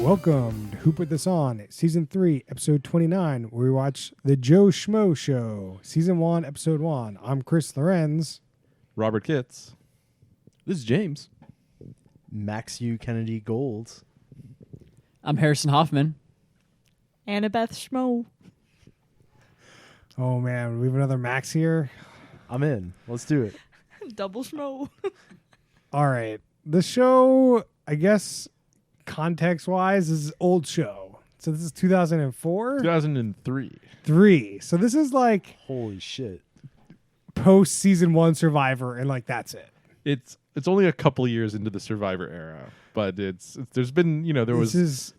Welcome to Who Put This On, Season 3, Episode 29, where we watch The Joe Schmo Show, Season 1, Episode 1. I'm Chris Lorenz. Robert Kitts. This is James. Max U. Kennedy Gold. I'm Harrison Hoffman. Annabeth Schmo. Oh man, we have another Max here. I'm in. Let's do it. Double Schmo. All right. The show, I guess, context-wise, is an old show. So this is 2004? 2003. So this is like Holy shit. post-Season 1 Survivor, and like that's it. It's only a couple of years into the Survivor era, but there's been, there was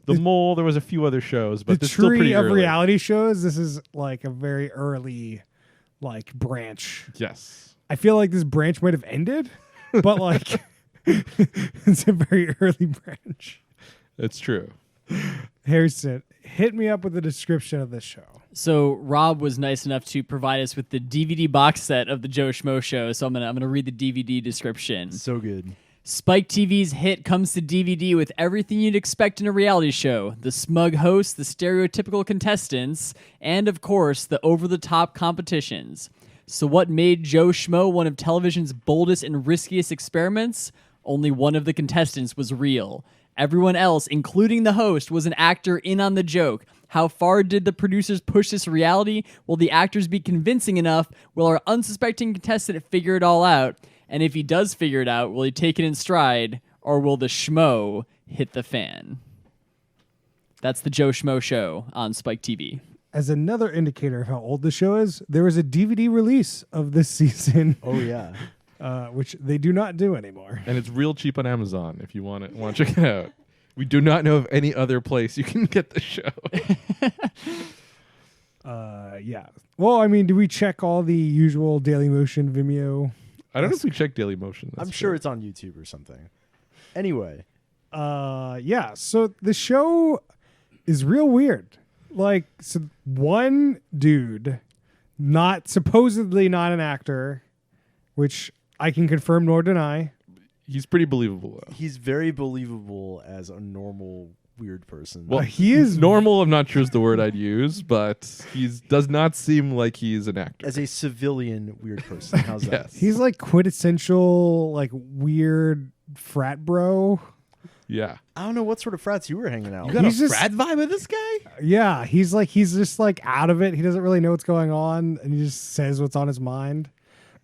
The Mole, there was a few other shows, but the it's still tree pretty of early. reality shows. This is like a very early branch. Yes. I feel like this branch might have ended, but like it's a very early branch. It's true. Harrison, hit me up with a description of this show. So Rob was nice enough to provide us with the DVD box set of the Joe Schmo Show. So I'm gonna read the DVD description. So good. Spike TV's hit comes to DVD with everything you'd expect in a reality show: the smug hosts, the stereotypical contestants, and of course the over-the-top competitions. So what made Joe Schmo one of television's boldest and riskiest experiments? Only one of the contestants was real. Everyone else, including the host, was an actor in on the joke. How far did the producers push this reality? Will the actors be convincing enough? Will our unsuspecting contestant figure it all out? And if he does figure it out, will he take it in stride? Or will the schmo hit the fan? That's the Joe Schmo Show on Spike TV. As another indicator of how old the show is, there was a DVD release of this season, Oh, yeah. which they do not do anymore. And it's real cheap on Amazon if you want to check it out. We do not know of any other place you can get the show. Yeah. Well, I mean, do we check all the usual Dailymotion, Vimeo? I don't know if we check Dailymotion. I'm sure it's on YouTube or something. Anyway. Yeah. So the show is real weird. Like, so one dude, supposedly not an actor, which I can confirm nor deny. He's pretty believable, though. He's very believable as a normal weird person. Well, he is normal. I'm not sure is the word I'd use, but he does not seem like he's an actor. as a civilian weird person. How's that? Yes. He's like quintessential, like weird frat bro. Yeah. I don't know what sort of frats you were hanging out You with. got He's a just- frat vibe of this guy? Yeah, he's just like out of it. He doesn't really know what's going on, and he just says what's on his mind.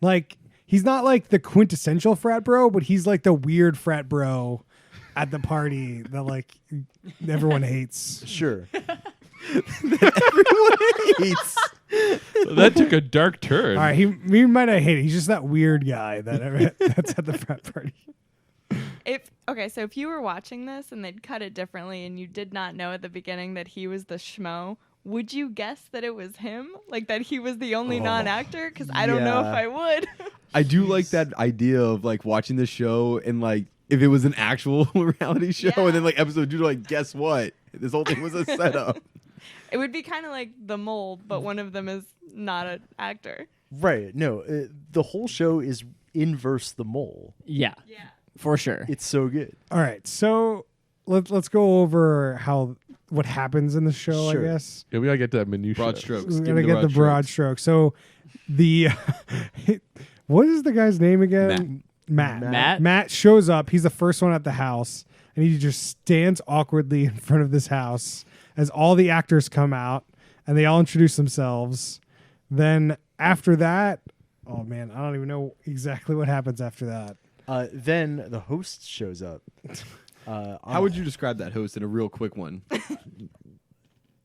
Like, he's not like the quintessential frat bro, but he's like the weird frat bro at the party that like everyone hates. Sure. That took a dark turn. All right, he might not hate it. He's just that weird guy that's at the frat party. So if you were watching this and they'd cut it differently and you did not know at the beginning that he was the schmo, would you guess that it was him? Like that he was the only non-actor? Because I don't know if yeah. I would. I do like that idea of like watching the show and like if it was an actual reality show Yeah. and then like episode 2 like guess what? This whole thing was a setup. It would be kind of like The Mole, but one of them is not an actor. Right. No, the whole show is inverse the mole. Yeah, Yeah. for sure. It's so good. All right, so let's go over what happens in the show. Sure. I guess. Yeah, we gotta get to that minutia. Broad strokes. We're Give gonna me get the broad strokes. stroke. So the what is the guy's name again? Matt? Matt shows up. He's the first one at the house, and he just stands awkwardly in front of this house as all the actors come out and they all introduce themselves. Then after that, oh man, I don't even know exactly what happens after that. Then the host shows up. How would you describe that host in a real quick one?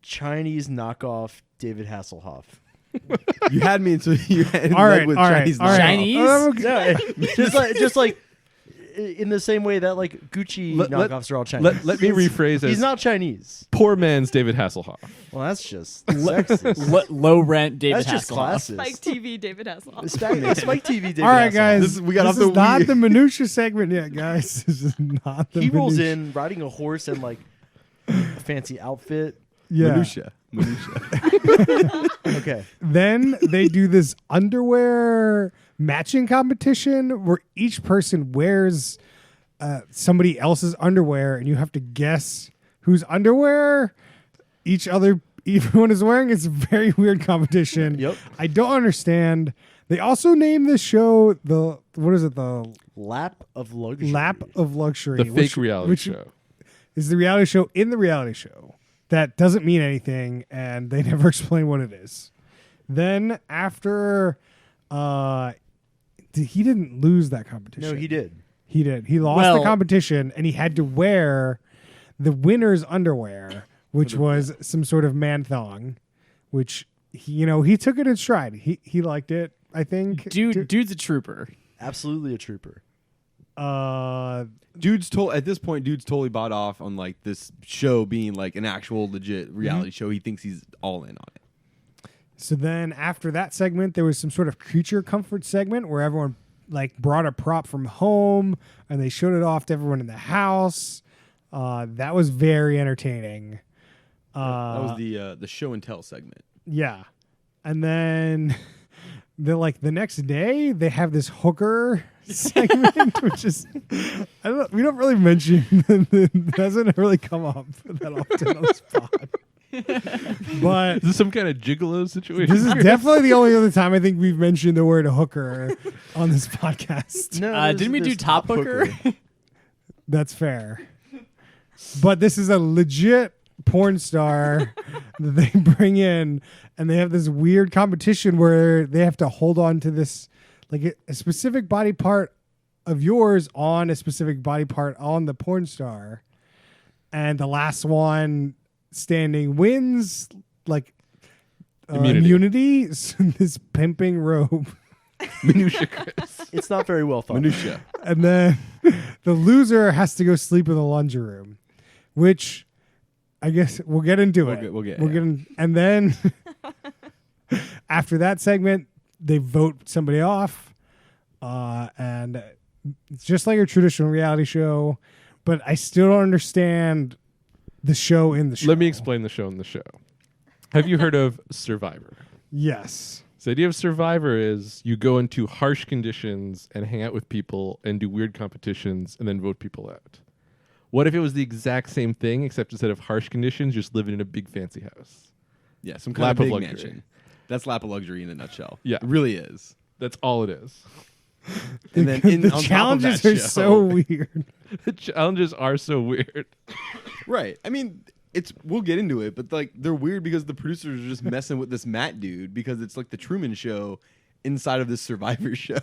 Chinese knockoff David Hasselhoff. You had me until you had All right, with all right, Chinese all right. Chinese? No, just like in the same way that like Gucci knockoffs are all Chinese. Let me rephrase He's as not Chinese. poor man's David Hasselhoff. Well, that's just sexist. Low rent David That's just Hasselhoff. classist. Spike TV, David Hasselhoff. Spike TV. David All right, Hasselhoff. guys. We got this off the is not weird- the minutia segment yet, guys. This is not the He rolls minutia. in riding a horse and like a fancy outfit. Yeah. Minutia. Okay. Then they do this underwear matching competition where each person wears somebody else's underwear, and you have to guess whose underwear everyone is wearing. It's a very weird competition. Yep. I don't understand. They also named this show the Lap of luxury. Lap of Luxury, The fake reality show. is the reality show in the reality show that doesn't mean anything, and they never explain what it is. Then after, he didn't lose that competition. No, he did. He did. He lost the competition, and he had to wear the winner's underwear, which was some sort of man thong, which he took it in stride. He liked it. I think. Dude's a trooper. Absolutely a trooper. Dude's totally bought off on like this show being like an actual legit reality show. He thinks he's all in on it. So then after that segment, there was some sort of creature comfort segment where everyone like brought a prop from home and they showed it off to everyone in the house. That was very entertaining. That was the show and tell segment. Yeah. And then the next day they have this hooker segment, which is we don't really mention it doesn't really come up that often on this pod. But Is this some kind of gigolo situation? this is definitely the only other time I think we've mentioned the word hooker on this podcast. No, Didn't we do Top Hooker? That's fair. But this is a legit porn star that they bring in, and they have this weird competition where they have to hold on to this, like a specific body part of yours on a specific body part on the porn star. And the last one standing wins, like immunity. This pimping robe. Minutia Chris. It's not very well thought. Minutia. And then the loser has to go sleep in the laundry room, which I guess we'll get into it. And then after that segment, they vote somebody off. And it's just like a traditional reality show, but I still don't understand the show in the show. Let me explain the show in the show. Have you heard of Survivor? Yes. So the idea of Survivor is you go into harsh conditions and hang out with people and do weird competitions and then vote people out. What if it was the exact same thing, except instead of harsh conditions, you're just living in a big fancy house? Yeah, some kind Lap of of big luxury. mansion. That's lap of luxury in a nutshell. Yeah. It really is. That's all it is. And then The on top of challenges that are show- so weird. The challenges are so weird. Right. I mean, we'll get into it, but like they're weird because the producers are just messing with this Matt dude because it's like the Truman Show inside of this Survivor show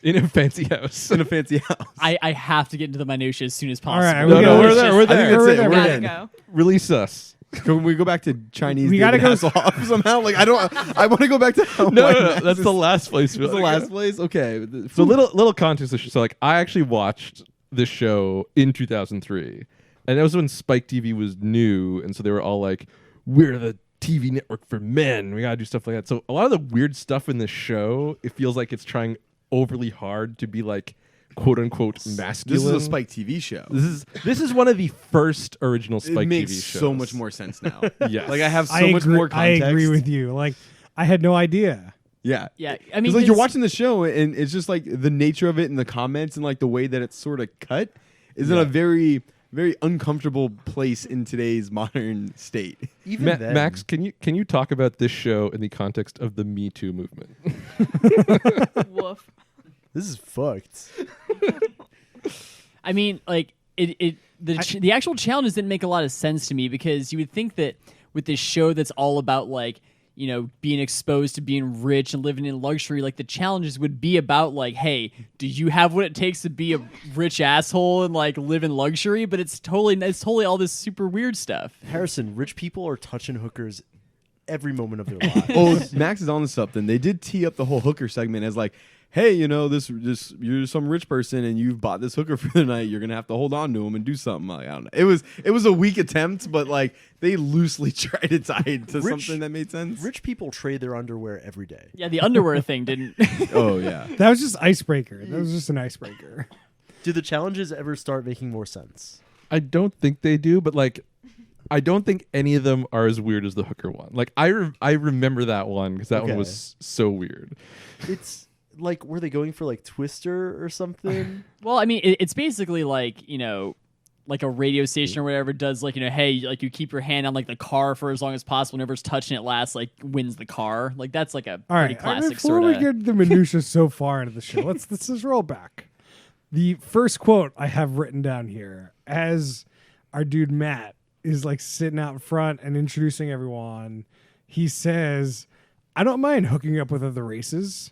In a fancy house. in a fancy house. I have to get into the minutia as soon as All right, possible. we No, gotta- we're there. We're I think there. that's it. We're We're Gotta in. go. Release us. Can we go back to Chinese? We gotta David go- Hasselhoff somehow. Like I want to go back to how No, White no, Max that's is- the last place. That's the last place. Okay. So little context. So like I actually watched this show in 2003, and that was when Spike TV was new, and so they were all like, "We're the TV network for men. We gotta do stuff like that." So a lot of the weird stuff in this show, it feels like it's trying overly hard to be like quote unquote masculine. This is a Spike TV show. This is one of the first original Spike It makes TV shows. so much more sense now. Yes. Like I have so I much agree, more context. I agree with you. Like, I had no idea. Yeah. Yeah, I mean, It's like you're this- watching the show and it's just like the nature of it and the comments and like the way that it's sort of cut is in a very, very uncomfortable place in today's modern state. Even then, Max, can you talk about this show in the context of the Me Too movement? Woof. this is fucked. I mean, like the actual challenges didn't make a lot of sense to me because you would think that with this show that's all about like being exposed to being rich and living in luxury, like the challenges would be about like, hey, do you have what it takes to be a rich asshole and like live in luxury? But it's totally all this super weird stuff. Harrison, rich people are touching hookers every moment of their lives. Oh, Max is on to something. They did tee up the whole hooker segment as like, hey, this you're some rich person and you've bought this hooker for the night. You're gonna have to hold on to him and do something. Like, I don't know. It was a weak attempt, but like they loosely tried to tie it to something that made sense. Rich people trade their underwear every day. Yeah, the underwear thing didn't. Oh yeah. That was just icebreaker. That was just an icebreaker. Do the challenges ever start making more sense? I don't think they do, but like, I don't think any of them are as weird as the hooker one. Like, I remember that one because that one Okay. was so weird. It's like, were they going for like Twister or something? Well, I mean, it's basically like like a radio station or whatever does like, hey, like you keep your hand on like the car for as long as possible. Whenever it's touching it last, like wins the car. Like that's like a All pretty right, classic before sort we of. get the minutia so far into the show, let's just roll back. The first quote I have written down here, as our dude Matt is like sitting out front and introducing everyone, he says, "I don't mind hooking up with other races."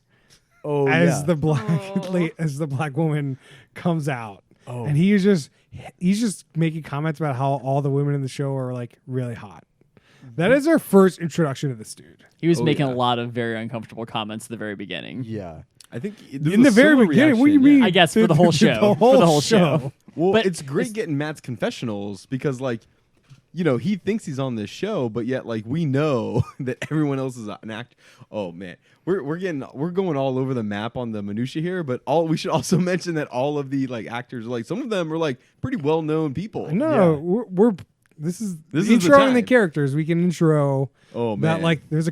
Oh, as the black woman comes out, Oh. and he's just making comments about how all the women in the show are like really hot. That is our first introduction to this dude. He was making yeah. a lot of very uncomfortable comments at the very beginning. Yeah. I think In the very beginning, what do you mean? I guess for the whole show. For the whole show. Well, But it's great getting Matt's confessionals because, like, he thinks he's on this show, but yet, like, we know that everyone else is an actor. Oh man, we're going all over the map on the minutia here, but we should also mention that all of the like actors, like some of them are like pretty well known people. No, this is This the is the introing the time. characters. We can intro. Oh that man, like there's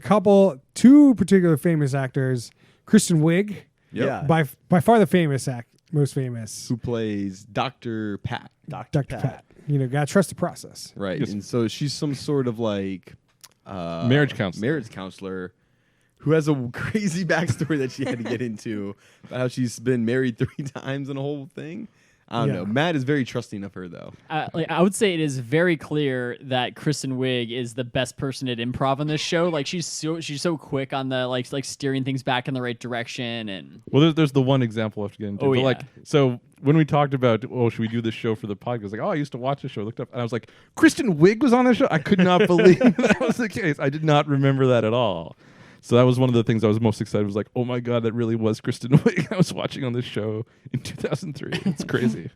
two particular famous actors, Kristen Wiig, Yep. Yeah. by far the most famous, who plays Dr. Pat, Dr. Pat. Gotta trust the process. right? Yes. And so she's some sort of like Marriage counselor who has a crazy backstory that she had to get into about how she's been married 3 times and a whole thing. I don't Yeah. know. Matt is very trusting of her though. I would say it is very clear that Kristen Wiig is the best person at improv on this show. Like she's so quick on the like steering things back in the right direction. And Well, there's the one example I have to get into. Oh, but yeah. like, so when we talked about, should we do this show for the podcast? Like, I used to watch the show. I looked up, and I was like, Kristen Wiig was on the show. I could not believe that was the case. I did not remember that at all. So that was one of the things I was most excited. Was like, oh my god, that really was Kristen Wiig I was watching on this show in 2003. It's crazy.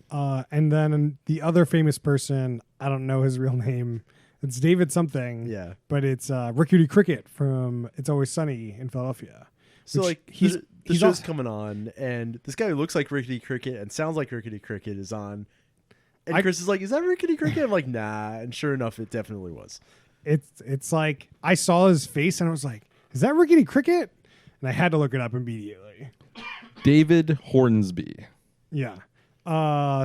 And then the other famous person, I don't know his real name. It's David something. Yeah. But it's Rickety Cricket from It's Always Sunny in Philadelphia. So Which like he's the show's also- coming on, and this guy who looks like Rickety Cricket and sounds like Rickety Cricket is on. And I- Chris is like, "Is that Rickety Cricket?" I'm like, "Nah." And sure enough, it definitely was. It's like I saw his face and I was like, is that Rickety Cricket? And I had to look it up immediately. David Hornsby. Yeah.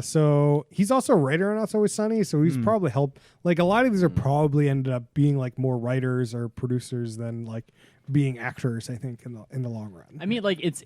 So he's also a writer on It's Always Sunny, so he's probably helped. Like a lot of these are probably ended up being like more writers or producers than like being actors. I think in the long run. I mean, like it's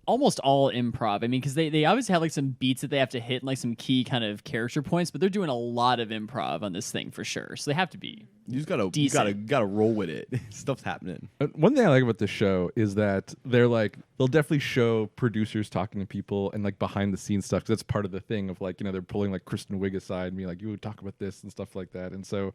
almost all improv. I mean, because they obviously have like some beats that they have to hit and like some key kind of character points, but they're doing a lot of improv on this thing for sure. So they have to be. You just gotta Decent. gotta roll with it. Stuff's happening. One thing I like about this show is that they'll definitely show producers talking to people and like behind the scenes stuff, 'cause that's part of the thing of like, they're pulling like Kristen Wiig aside and being like, you would talk about this and stuff like that. And so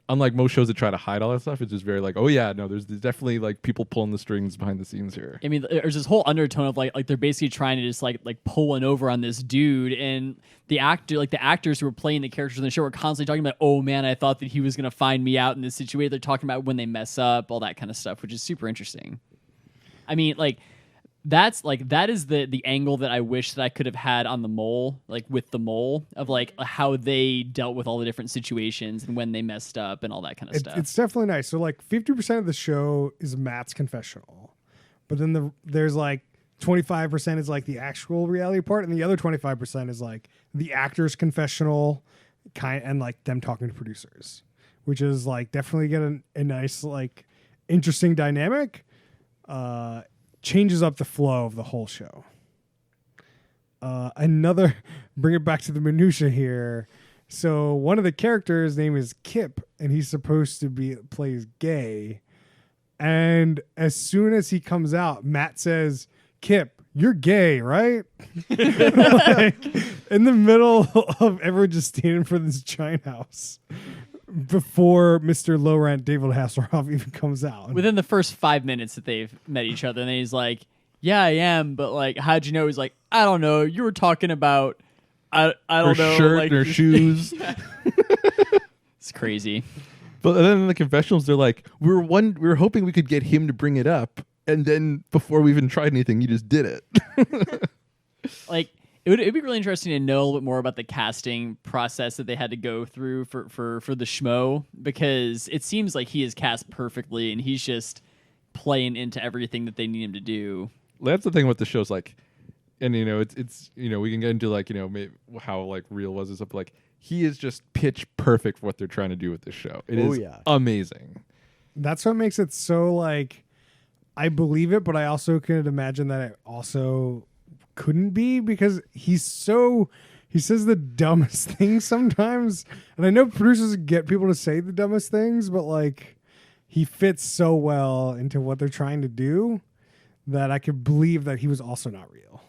unlike most shows that try to hide all that stuff, it's just very like, oh yeah, no, there's definitely like people pulling the strings behind the scenes here. I mean, there's this whole undertone of like they're basically trying to just like pull one over on this dude, and the actors who were playing the characters in the show were constantly talking about, oh man, I thought that he was gonna find me out in this situation. They're talking about when they mess up, all that kind of stuff, which is super interesting. I mean, like that is the angle that I wish that I could have had on the mole, like with the mole, of like how they dealt with all the different situations and when they messed up and all that kind of stuff. It's definitely nice. So like 50% of the show is Matt's confessional, but then there's like 25% is like the actual reality part, and the other 25% is like the actor's confessional and like them talking to producers, which is like definitely get a nice like interesting dynamic. Changes up the flow of the whole show. Bring it back to the minutia here. So one of the characters' name is Kip, and he's supposed to plays gay. And as soon as he comes out, Matt says, "Kip, you're gay, right?" Like, in the middle of everyone just standing for this giant house before Mr. Low Rent David Hasselhoff even comes out. Within the first 5 minutes that they've met each other, and then he's like, "Yeah, I am," but like, how'd you know? He's like, "I don't know. You were talking about, I don't know, shirt, like their shoes." It's crazy. But then in the confessionals, they're like, we were hoping we could get him to bring it up, and then before we even tried anything, he just did it. Like, it'd be really interesting to know a little bit more about the casting process that they had to go through for the Schmo, because it seems like he is cast perfectly and he's just playing into everything that they need him to do. That's the thing with the shows. Like, and it's we can get into like how like real was this up, like he is just pitch perfect for what they're trying to do with this show. It is amazing. That's what makes it so like I believe it, but I also could imagine that it also couldn't be, because he says the dumbest things sometimes, and I know producers get people to say the dumbest things, but like he fits so well into what they're trying to do that I could believe that he was also not real.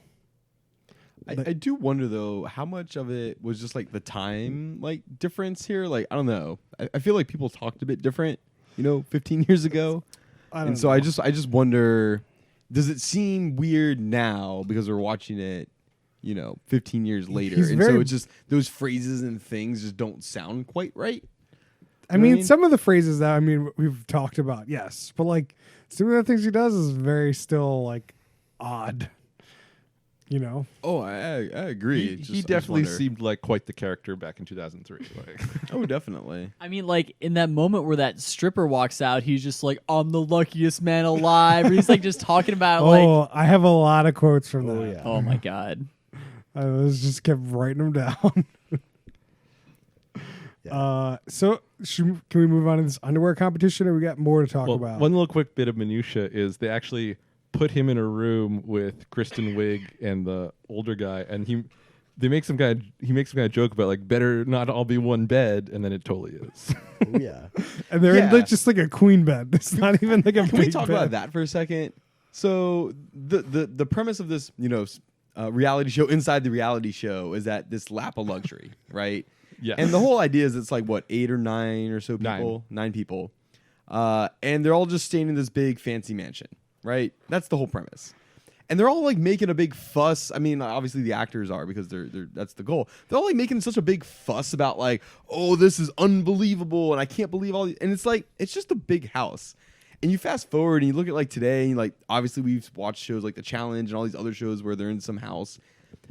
I do wonder though how much of it was just like the time like difference here. Like I don't know. I feel like people talked a bit different, 15 years ago, and so I just wonder, does it seem weird now because we're watching it, 15 years later, so it's just those phrases and things just don't sound quite right. I mean, some of the phrases that we've talked about, yes, but like some of the things he does is very still like odd. Oh, I agree. He definitely seemed like quite the character back in 2003. Like. Oh, definitely. I mean, like in that moment where that stripper walks out, he's just like, "I'm the luckiest man alive." Or he's like just talking about I have a lot of quotes from that. Yeah. Oh my god. I was just kept writing them down. So can we move on to this underwear competition, or we got more to talk about? One little quick bit of minutia is they actually put him in a room with Kristen Wiig and the older guy, and he makes some kind of joke about like better not all be one bed, and then it totally is. Oh, yeah. And they're in like, just like a queen bed. It's not even like a Can big we talk bed. about that for a second? So the premise of this, reality show inside the reality show is that this lap of luxury, right? Yeah. And the whole idea is it's like what, 8 or 9 or so people, 9 people, and they're all just staying in this big fancy mansion, right? That's the whole premise. And they're all like making a big fuss. I mean, obviously the actors are, because they're that's the goal. They're all like making such a big fuss about like, oh, this is unbelievable, and I can't believe all these. And it's like, it's just a big house. And you fast forward and you look at like today, and like obviously we've watched shows like The Challenge and all these other shows where they're in some house.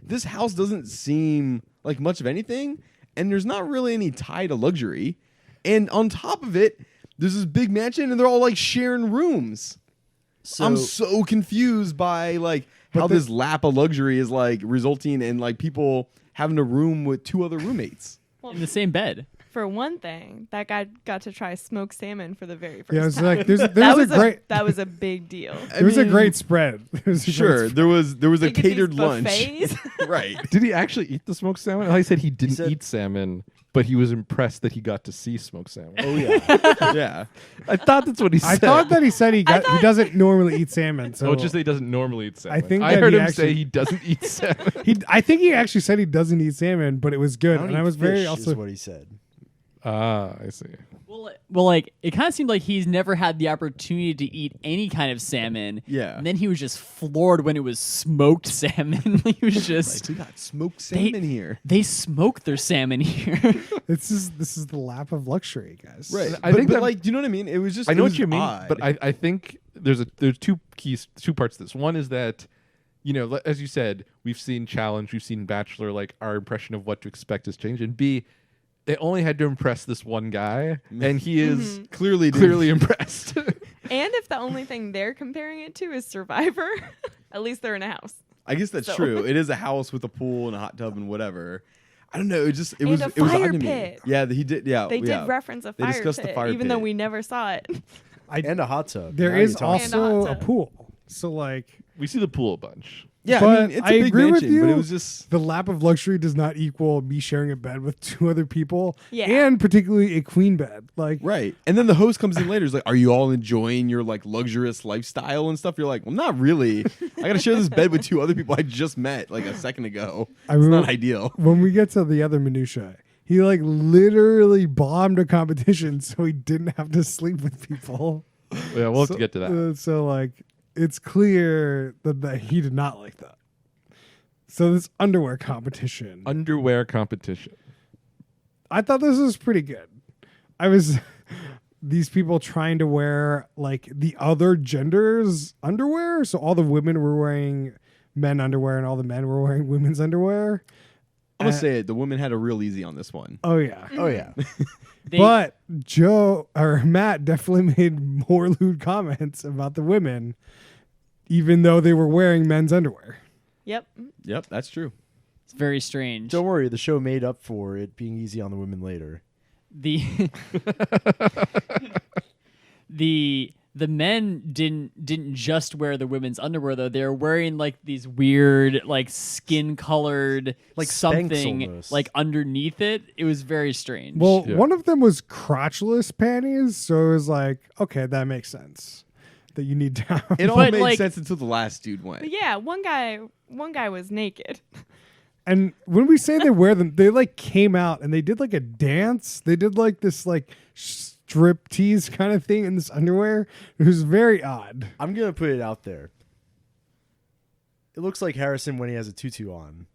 This house doesn't seem like much of anything, and there's not really any tie to luxury. And on top of it, there's this big mansion, and they're all like sharing rooms. So I'm so confused by like how this lap of luxury is like resulting in like people having a room with 2 other roommates in the same bed. For one thing, that guy got to try smoked salmon for the very first Yeah, it was time. like that was a big deal. There was a great spread. There was a catered lunch. Buffets. Right. Did he actually eat the smoked salmon? He said he didn't eat salmon, but he was impressed that he got to see smoked salmon. Oh yeah. Yeah. I thought that's what he said. I thought that he said he doesn't normally eat salmon. So just that he doesn't normally eat salmon. I heard him actually say he doesn't eat salmon. I think he actually said he doesn't eat salmon, but it was good, and I was very also is what he said. Ah, I see. Well, like it kind of seemed like he's never had the opportunity to eat any kind of salmon. Yeah. And then he was just floored when it was smoked salmon. He was just Like, we got smoked salmon here. They smoke their salmon here. this is the lap of luxury, guys. Right. I think that, like, do you know what I mean? It was just I know it was what you mean, odd. but I think there's 2 parts to this. One is that, as you said, we've seen Challenge, we've seen Bachelor, like our impression of what to expect has changed. And B, they only had to impress this one guy, and he is clearly impressed. And if the only thing they're comparing it to is Survivor, at least they're in a house. I guess that's true. It is a house with a pool and a hot tub and whatever. I don't know. It was a odd fire to me. pit. Yeah, he did. Yeah, They did reference a fire discussed pit, the fire even though pit. we never saw it. And a hot tub. There Now is you're talking. And a also hot a tub. pool. So like We see the pool a bunch. Yeah, but I mean, it's a I big agree with mansion, you. but it was just the lap of luxury does not equal me sharing a bed with 2 other people, Yeah. and particularly a queen bed. Like, right. And then the host comes in later. He's like, "Are you all enjoying your like luxurious lifestyle and stuff?" You're like, "Well, not really. I got to share this bed with 2 other people I just met like a second ago. It's not ideal." when we get to the other minutia, he like literally bombed a competition so he didn't have to sleep with people. Yeah, we'll have to get to that. So like, it's clear that he did not like that. So this underwear competition, Underwear competition. I thought this was pretty good. I was these people trying to wear like the other gender's underwear. So all the women were wearing men underwear and all the men were wearing women's underwear. I'm gonna say it. The women had a real easy on this one. Oh yeah. Oh yeah. But Matt definitely made more lewd comments about the women, even though they were wearing men's underwear. Yep. Yep, that's true. It's very strange. Don't worry, the show made up for it being easy on the women later. The the men didn't just wear the women's underwear though. They were wearing like these weird like skin colored Like something Spanx almost. like underneath it. It was very strange. Well, Yeah. one of them was crotchless panties, so it was like, okay, that makes sense that you need to have. It all But, made like- sense until the last dude went. But yeah, one guy was naked. And when we say they wear them, they like came out and they did like a dance. They did like this like strip tease kind of thing in this underwear. It was very odd. I'm gonna put it out there. It looks like Harrison when he has a tutu on.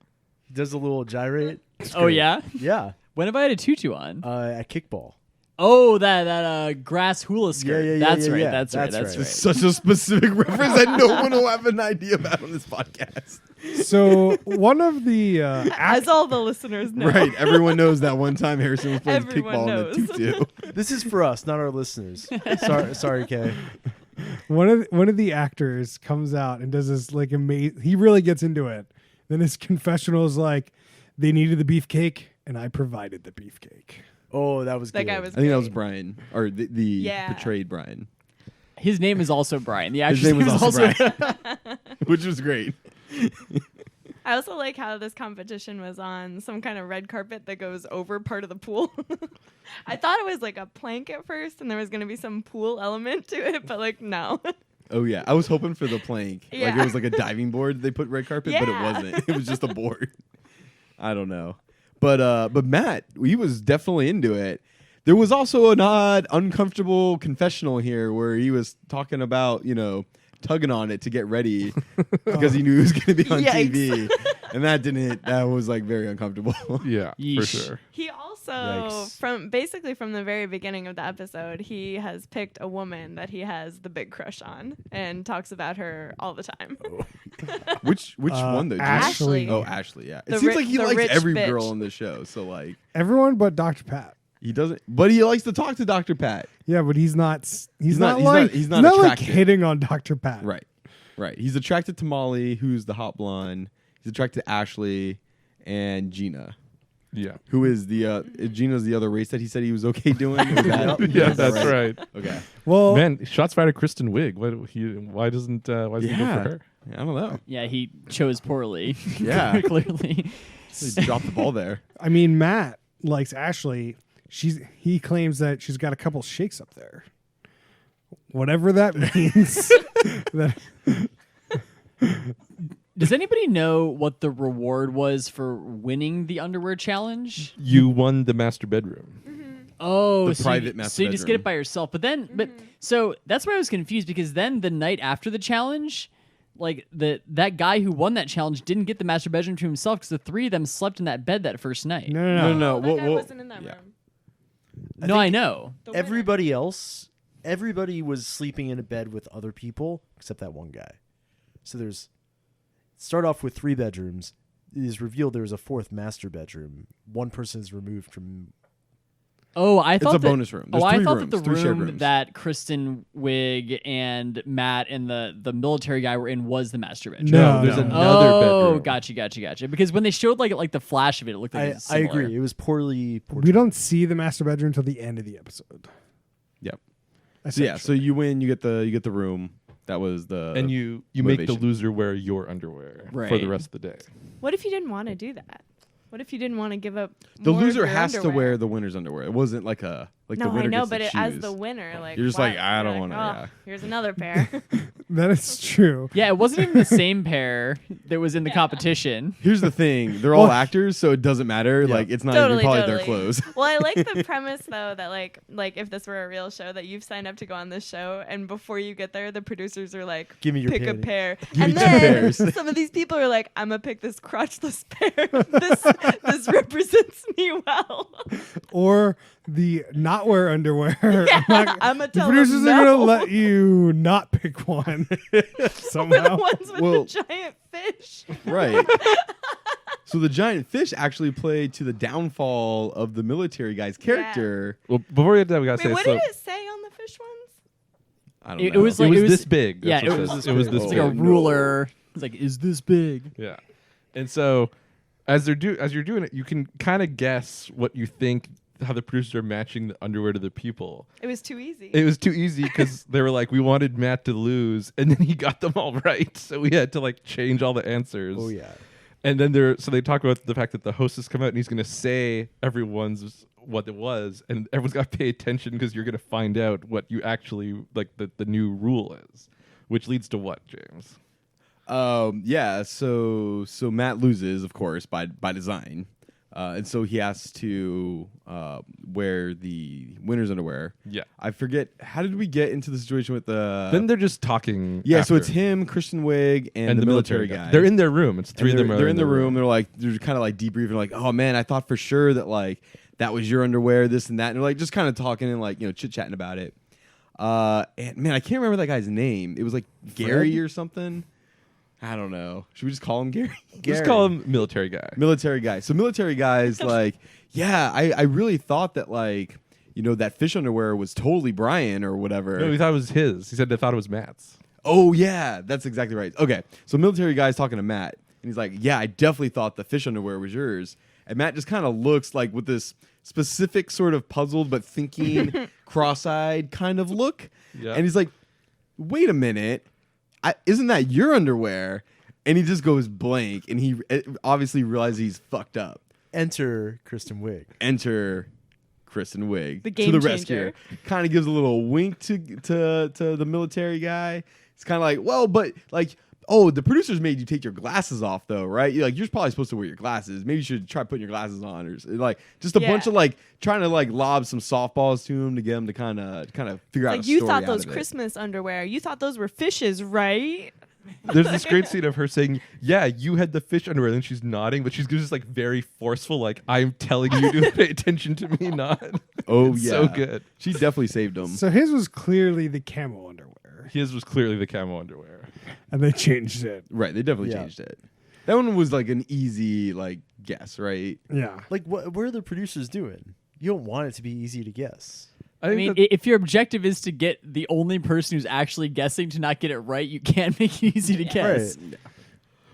He does a little gyrate. It's oh great. yeah? Yeah. When have I had a tutu on? At kickball. Oh, that grass hula skirt. yeah, That's yeah, right. yeah. That's right. That's That's right. right. It's such a specific reference that no one will have an idea about on this podcast. So one of the As all the listeners know. Right. Everyone knows that one time Harrison was playing Everyone kickball knows. in a tutu. This is for us, not our listeners. Sorry, Kay. one of the actors comes out and does this like amazing. He really gets into it. Then his confessional is like, they needed the beefcake and I provided the beefcake. Oh, that was That good. guy was I think that was great. Brian, or the Yeah. portrayed Brian, His name is also Brian. The His actor's name was is also also which was great. I also like how this competition was on some kind of red carpet that goes over part of the pool. I thought it was like a plank at first and there was going to be some pool element to it, but like no. Oh yeah, I was hoping for the plank. Like Yeah. it was like a diving board they put red carpet, but it Yeah. wasn't. It was just a board. I don't know. But Matt, he was definitely into it. There was also an odd, uncomfortable confessional here where he was talking about, tugging on it to get ready because he knew he was going to be on Yikes. TV. And that was like very uncomfortable. Yeah, for Yeesh. sure. He also Yikes. from the very beginning of the episode, he has picked a woman that he has the big crush on and talks about her all the time. Which one though? Ashley. Oh, Ashley, yeah. It The seems ri- like he the likes rich every bitch. girl on the show. So like Everyone but Dr. Pat. he doesn't, but he likes to talk to Dr. Pat. Yeah, but he's not He's not not- like he's not like attracted. hitting on Dr. Pat. Right. He's attracted to Molly, who's the hot blonde. He's attracted to Ashley and Gina, Yeah. who is Gina's the other race that he said he was okay doing. Is that- Yeah, is that that's right. Okay. Well, Man, shots fired at Kristen Wiig. Why doesn't he go Yeah. for her? I don't know. Yeah, he chose poorly. Yeah. Clearly. He dropped the ball there. I mean, Matt likes Ashley. He claims that she's got a couple shakes up there. Whatever that means. That- Does anybody know what the reward was for winning the underwear challenge? You won the master bedroom. Oh, The so private you, master so you just get it bedroom. by yourself. But then, so that's why I was confused because then the night after the challenge, like that guy who won that challenge didn't get the master bedroom to himself because the three of them slept in that bed that first night. no. No. That guy wasn't in that yeah. room. No, I know. The winner. Everybody was sleeping in a bed with other people except that one guy. So start off with 3 bedrooms. It is revealed there was a 4th master bedroom. One person is removed from. Oh, I thought a that, bonus room. There's I 3 thought rooms, that the 3 shared room rooms. that Kristen Wiig and Matt and the military guy were in was the master bedroom. No, there's no. another Oh, bedroom. gotcha. Because when they showed like the flash of it, it looked like it was I similar. agree. It was poorly portrayed. We don't see the master bedroom until the end of the episode. Yep. So yeah, so you win, you get the room. That was the And you make the motivation. loser wear your underwear for Right. the rest of the day. What if you didn't want to do that? What if you didn't want to give up? The more of loser your has to underwear? wear the winner's underwear. It wasn't like the No, winner I know, gets but to as choose. the winner, like You're just what? like, I You're don't like, wanna, "Oh, yeah." Here's another pair. that is true. Yeah, it wasn't even the same pair that was in the competition. Here's the thing: they're all actors, so it doesn't matter. Like it's not Totally, even probably totally. their clothes. Well, I like the premise though that like if this were a real show that you've signed up to go on this show, and before you get there, the producers are like, Give me your pick a panty. pair, me and 2 then pairs. some of these people are like, I'm gonna pick this crotchless pair. this represents me well. Or the not wear underwear. Yeah, I'm gonna the tell producers them are no. gonna let you not pick one We're the somehow. ones with Well- the giant fish. Right. So the giant fish actually played to the downfall of the military guy's character. Well, before we get to that, we gotta Wait, say what so. did it say on the fish ones? I don't It know. was It like was it was this big. Yeah, That's it what was it was this It's big. like a Oh, no. ruler It's like, is this big? Yeah. And so as you're doing it, you can kind of guess what you think, how the producers are matching the underwear to the people. It was too easy. It was too easy because they were like, we wanted Matt to lose, and then he got them all right. So we had to like change all the answers. Oh yeah. And then they talk about the fact that the host has come out and he's going to say everyone's what it was, and everyone's got to pay attention because you're going to find out what you actually like the new rule is, which leads to what, James? Yeah. So Matt loses, of course, by design, and so he has to wear the winner's underwear. Yeah. I forget, how did we get into the situation with the? Then they're just talking. Yeah. So after. it's him, Christian Wiig, and the military guy. They're in their room. It's three of them. They're in the room. They're kind of like debriefing, like, oh man, I thought for sure that like that was your underwear, this and that, and they're like just kind of talking and like chit chatting about it. And man, I can't remember that guy's name. It was like Gary or something. I don't know. Should we just call him Gary? Just call him military guy. Military guy. So military guy's like, yeah, I really thought that like, that fish underwear was totally Brian or whatever. No, he thought it was his. He said they thought it was Matt's. Oh yeah, that's exactly right. Okay, so military guy's talking to Matt, and he's like, yeah, I definitely thought the fish underwear was yours. And Matt just kind of looks like with this specific sort of puzzled but thinking, cross-eyed kind of look. Yeah. And he's like, wait a minute. Isn't that your underwear? And he just goes blank, and he obviously realizes he's fucked up. Enter Kristen Wiig. Enter Kristen Wiig The to game the changer. rescue. Kind of gives a little wink to the military guy. It's kind of like, well, but like, oh, the producers made you take your glasses off, though, right? You're probably supposed to wear your glasses. Maybe you should try putting your glasses on, or like just a bunch of like trying to like lob some softballs to him to get him to kind of figure out. Like, a you story thought out those of it. Christmas underwear. You thought those were fishes, right? There's this great scene of her saying, yeah, you had the fish underwear. And then she's nodding, but she's just like very forceful, like, I'm telling you to pay attention to me, not. Oh It's yeah, so good. She definitely saved him. So his was clearly the camo underwear, His was clearly the camo underwear. and they changed it. Right, they definitely Yeah. changed it. That one was like an easy like guess, right? Yeah. Like, what are the producers doing? You don't want it to be easy to guess. I think mean, that- if your objective is to get the only person who's actually guessing to not get it right, you can't make it easy to guess. Right.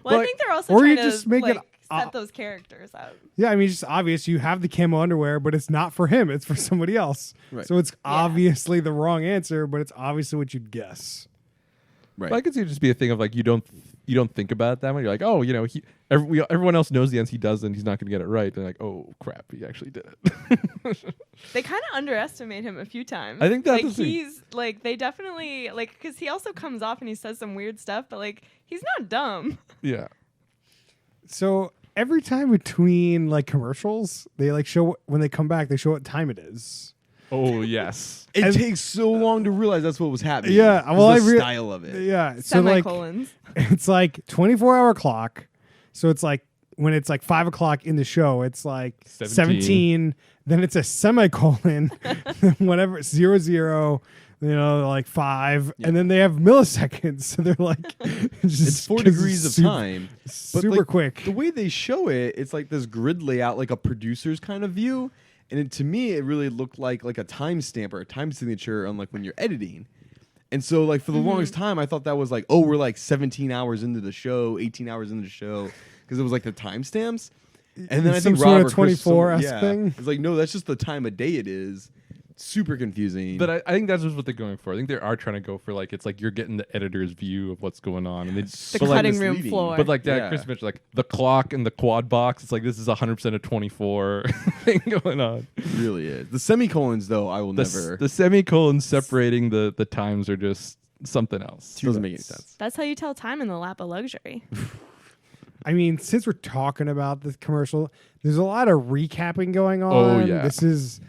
Well, I But- think they're also or trying you to just make it like, set those characters out. Yeah, I mean, it's just obvious. You have the camo underwear, but it's not for him. It's for somebody else. Right. So it's obviously the wrong answer, but it's obviously what you'd guess. Right. But I could see it just be a thing of like you don't think about it that way. You're like, oh, everyone else knows the answer. He doesn't. He's not going to get it right. They're like, oh crap, he actually did it. They kind of underestimate him a few times. I think that's like the thing. he's like they definitely like because he also comes off and he says some weird stuff, but like he's not dumb. Yeah. So every time between like commercials, they like show when they come back, they show what time it is. Oh yes. It And- takes so long to realize that's what was happening. Yeah, It's well, the style of it. Yeah. So like Semicolons. it's like 24-hour clock. So it's like when it's like 5 o'clock in the show, it's like 17. Then it's a semicolon, whatever, 00, like 5. And then they have milliseconds. So they're like, just It's 4 'cause degrees of super- time. But Super like, quick. The way they show it, it's like this grid layout, like a producer's kind of view. And to me, it really looked like a timestamp or a time signature on like when you're editing. And so like for the longest time, I thought that was like, oh, we're like 17 hours into the show, 18 hours into the show, because it was like the timestamps. And then I Some think sort of Robert Chris- 24-esque thing? It's like, no, that's just the time of day it is. Super confusing. But I think that's just what they're going for. I think they are trying to go for like it's like you're getting the editor's view of what's going on, and they The but, like, cutting room misleading. floor. but like that Yeah. Chris mentioned, like the clock and the quad box. It's like this is 100% a 24 thing going on. It really is. The semicolons, though, I will never. The semicolons separating the times are just something else. doesn't make any sense. That's how you tell time in the lap of luxury. I mean, since we're talking about this commercial, there's a lot of recapping going on. Oh, yeah. This is,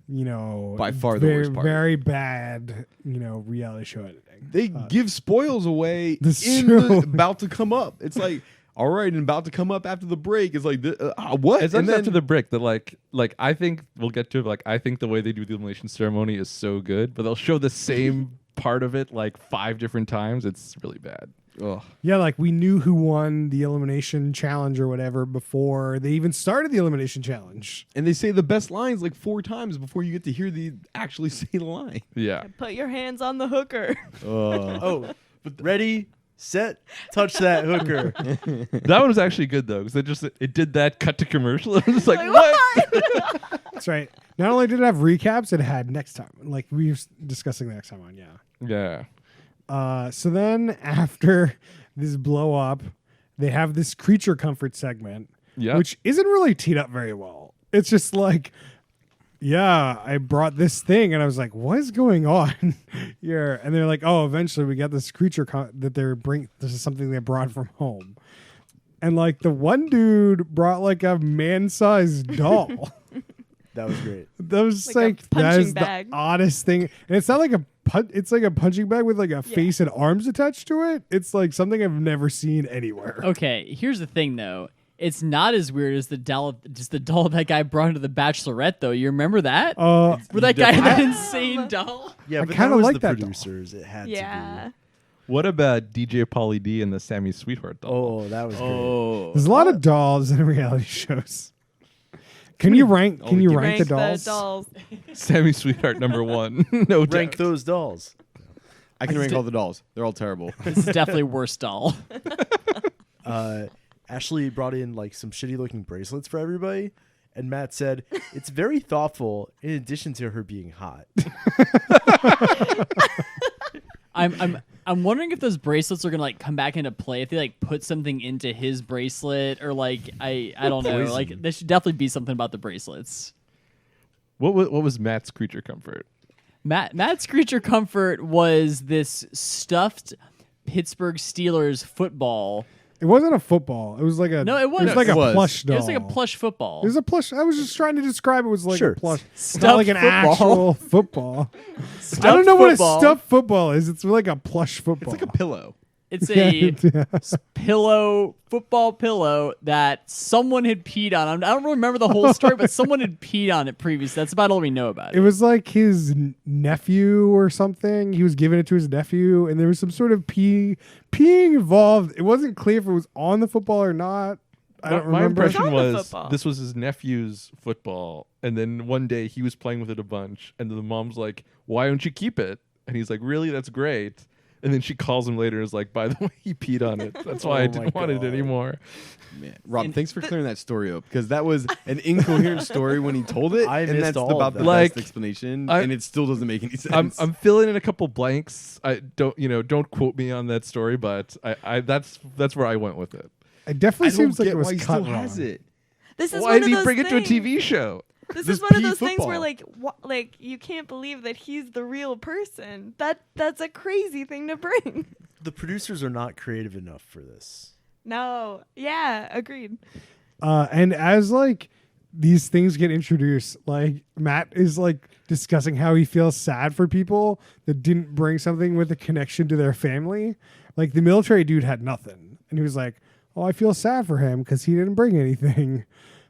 By far the very, worst part. very bad, reality show editing. They give spoils away That's in true. about to come up. It's like, all right, and about to come up after the break. It's like, what? It's And not then after the brick that like I think we'll get to it. Like I think the way they do the elimination ceremony is so good, but they'll show the same part of it like 5 different times. It's really bad. Ugh. Yeah, like we knew who won the elimination challenge or whatever before they even started the elimination challenge. And they say the best lines like 4 times before you get to hear the actually say the line. Yeah. Put your hands on the hooker. Oh, Oh, ready, Set, touch that hooker. That one was actually good though, because it did that cut to commercial. I was just like, Like, what? That's right. Not only did it have recaps, it had next time. Like we were discussing the next time on. Yeah. Yeah. So then after this blow up, they have this creature comfort segment, which isn't really teed up very well. It's just like, yeah, I brought this thing, and I was like, what is going on here? And they're like, oh, eventually we got this creature that they're this is something they brought from home. And like the one dude brought like a man-sized doll. That was great. That was Like a like that punching is bag. the oddest thing, and it's not like it's like a punching bag with like a face and arms attached to it. It's like something I've never seen anywhere. Okay, here's the thing though. It's not as weird as the doll that guy brought into the Bachelorette though. You remember that? Where that guy had that insane doll? Yeah, I but kinda that was like the that doll. producers. It had Yeah. to What about DJ Pauly D and the Sammy Sweetheart be. doll? Oh, that was great. Oh. There's a lot of dolls in reality shows. Can you rank? Can you rank Rank the dolls? Sammy Sweetheart number 1. No Rank doubt. those dolls. I can rank all the dolls. They're all terrible. This is definitely worst doll. Ashley brought in like some shitty looking bracelets for everybody, and Matt said it's very thoughtful. In addition to her being hot, I'm wondering if those bracelets are gonna like come back into play if they like put something into his bracelet or like I don't know. Poison. Like there should definitely be something about the bracelets. What was Matt's creature comfort? Matt's creature comfort was this stuffed Pittsburgh Steelers football. It wasn't a football. It was like a. No, it was. It was like It a was. plush It doll. was like a plush football. It was a plush. I was just trying to describe it was like Sure. a plush. It's Stuffed not like an football. actual football. Stuffed I don't know football. what a stuffed football is. It's like a plush football. It's like a pillow. It's a Yeah. football pillow that someone had peed on. I don't remember the whole story, but someone had peed on it previously. That's about all we know about It it. was like his nephew or something. He was giving it to his nephew, and there was some sort of peeing involved. It wasn't clear if it was on the football or not. I don't My remember. impression It's on the was football. this was his nephew's football, and then one day he was playing with it a bunch, and the mom's like, "Why don't you keep it?" And he's like, "Really? That's great." And then she calls him later and is like, "By the way, he peed on it. That's why I Oh didn't my want it God. anymore." Man, Rob, And thanks for clearing that story up because that was an incoherent story when he told it, I and missed that's all of about the that. Like, best explanation, I- and it still doesn't make any sense. I'm filling in a couple blanks. I don't quote me on that story, but I that's where I went with it. It definitely I don't seems like get it was why he cut still has wrong. it. This is Why one did of he those bring it to a things. TV show? This This is one of pea those things where football. like you can't believe that he's the real person. That's a crazy thing to bring. the producers are not creative enough for this. No. Yeah, agreed. And as like these things get introduced, like Matt is like discussing how he feels sad for people that didn't bring something with a connection to their family. Like the military dude had nothing, and he was like, "Oh, I feel sad for him because he didn't bring anything."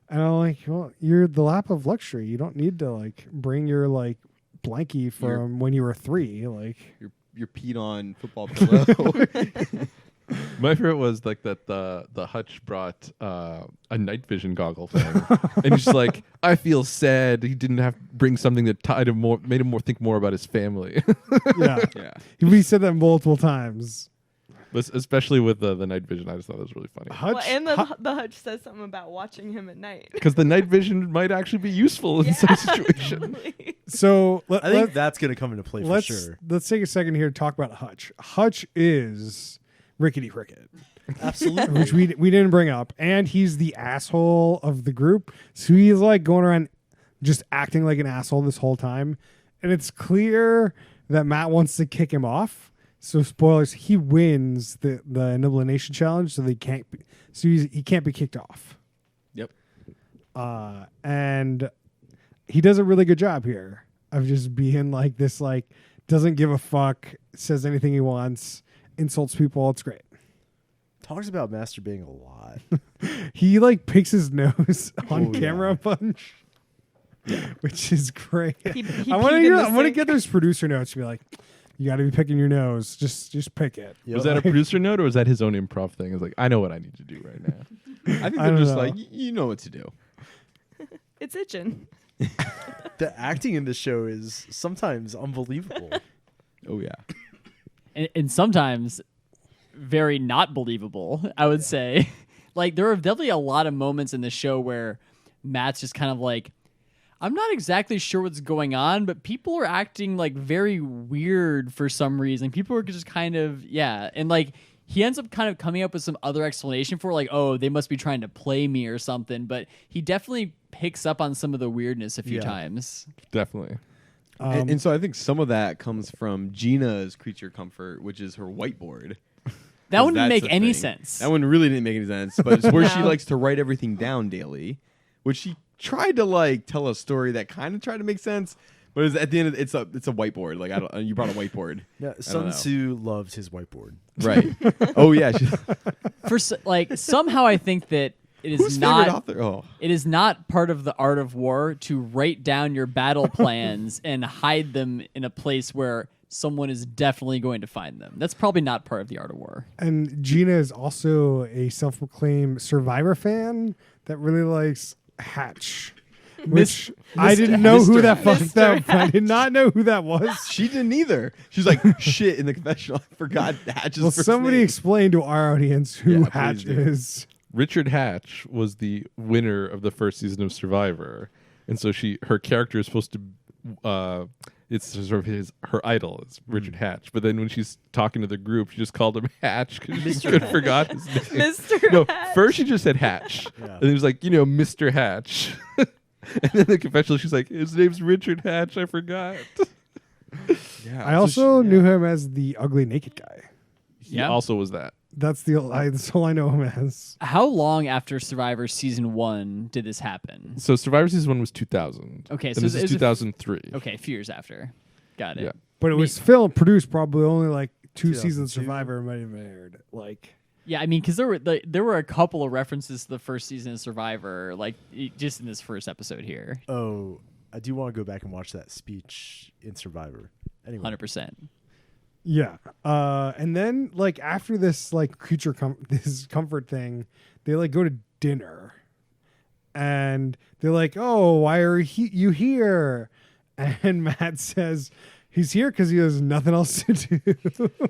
And I'm like, "Well, you're the lap of luxury. You don't need to like bring your like blankie from when you were 3." Like, Your peed on football pillow. My favorite was like that the Hutch brought a night vision goggle thing, and he's just like, "I feel sad. He didn't have to bring something that tied him more, made him more think more about his family." yeah, yeah. he said that multiple times. But especially with the night vision, I just thought it was really funny Hutch, Well, and the Hutch says something about watching him at night. because the night vision might actually be useful in some situations. so I think that's going to come into play for let's sure. let's take a second here to talk about Hutch. Hutch is Rickety Cricket, Absolutely. which we didn't bring up, and he's the asshole of the group. So he's like going around just acting like an asshole this whole time, and it's clear that Matt wants to kick him off. So spoilers, he wins the elimination challenge, so he can't be kicked off. Yep. And he does a really good job here of just being like this, like doesn't give a fuck, says anything he wants, insults people. It's great. Talks about masturbating a lot. He like picks his nose on Oh, camera yeah. a bunch, which is great. He I want peed in the to sink. get those producer notes to be like, you got to be picking your nose. Just pick it. Yep. Was that a producer note or was that his own improv thing? It's like, I know what I need to do right now. I think I they're don't just know. like, you know what to do. It's itching. The acting in this show is sometimes unbelievable. Oh yeah. And sometimes very not believable, I would say. Like, there are definitely a lot of moments in the show where Matt's just kind of like, I'm not exactly sure what's going on, but people are acting like very weird for some reason. People are just kind of, yeah. And like, he ends up kind of coming up with some other explanation for like, oh, they must be trying to play me or something. But he definitely picks up on some of the weirdness a few times. Definitely. And so I think some of that comes from Gina's creature comfort, which is her whiteboard. That wouldn't That's make the any thing. sense. That one really didn't make any sense. But it's where she No. likes to write everything down daily, which she tried to like tell a story that kind of tried to make sense. But at the end, it's a whiteboard. Like, I don't. You brought a whiteboard, Yeah, I don't Sun know. Tzu loved his whiteboard. right? Oh yeah. Like, somehow I think that it is Whose not. favorite author? Oh, It is not part of the art of war to write down your battle plans and hide them in a place where someone is definitely going to find them. That's probably not part of the art of war. And Gina is also a self-proclaimed Survivor fan that really likes Hatch, which I didn't know who Mr. that fuck Mr. that. I did not know who that was. she didn't either. She's like, shit in the confessional. I forgot Hatch's Well, first somebody name. explain to our audience who Yeah, Hatch please do. is. Richard Hatch was the winner of the first season of Survivor, and so her character is supposed to. It's sort of her idol is Richard Hatch, but then when she's talking to the group, she just called him Hatch because she just forgot his name. Mr. No, Hatch. first she just said Hatch, Yeah. and he was like, Mr. Hatch, and then the confessional, she's like, his name's Richard Hatch. I forgot. Yeah, I so also she- knew him as the ugly naked guy. He Yeah. also was that. That's all I know him as. How long after Survivor Season 1 did this happen? So Survivor Season 1 was 2000. Okay, and so this it is was a 2003. Okay, a few years after. Got it. Yeah. But it was produced probably only like 2 seasons of 2002. Survivor might have aired. Like, Yeah, I mean, because there were a couple of references to the first season of Survivor, like just in this first episode here. Oh, I do want to go back and watch that speech in Survivor. Anyway, 100%. yeah. And then like after this like this comfort thing, they like go to dinner, and they're like, "Oh, why are you here?" And Matt says he's here because he has nothing else to do.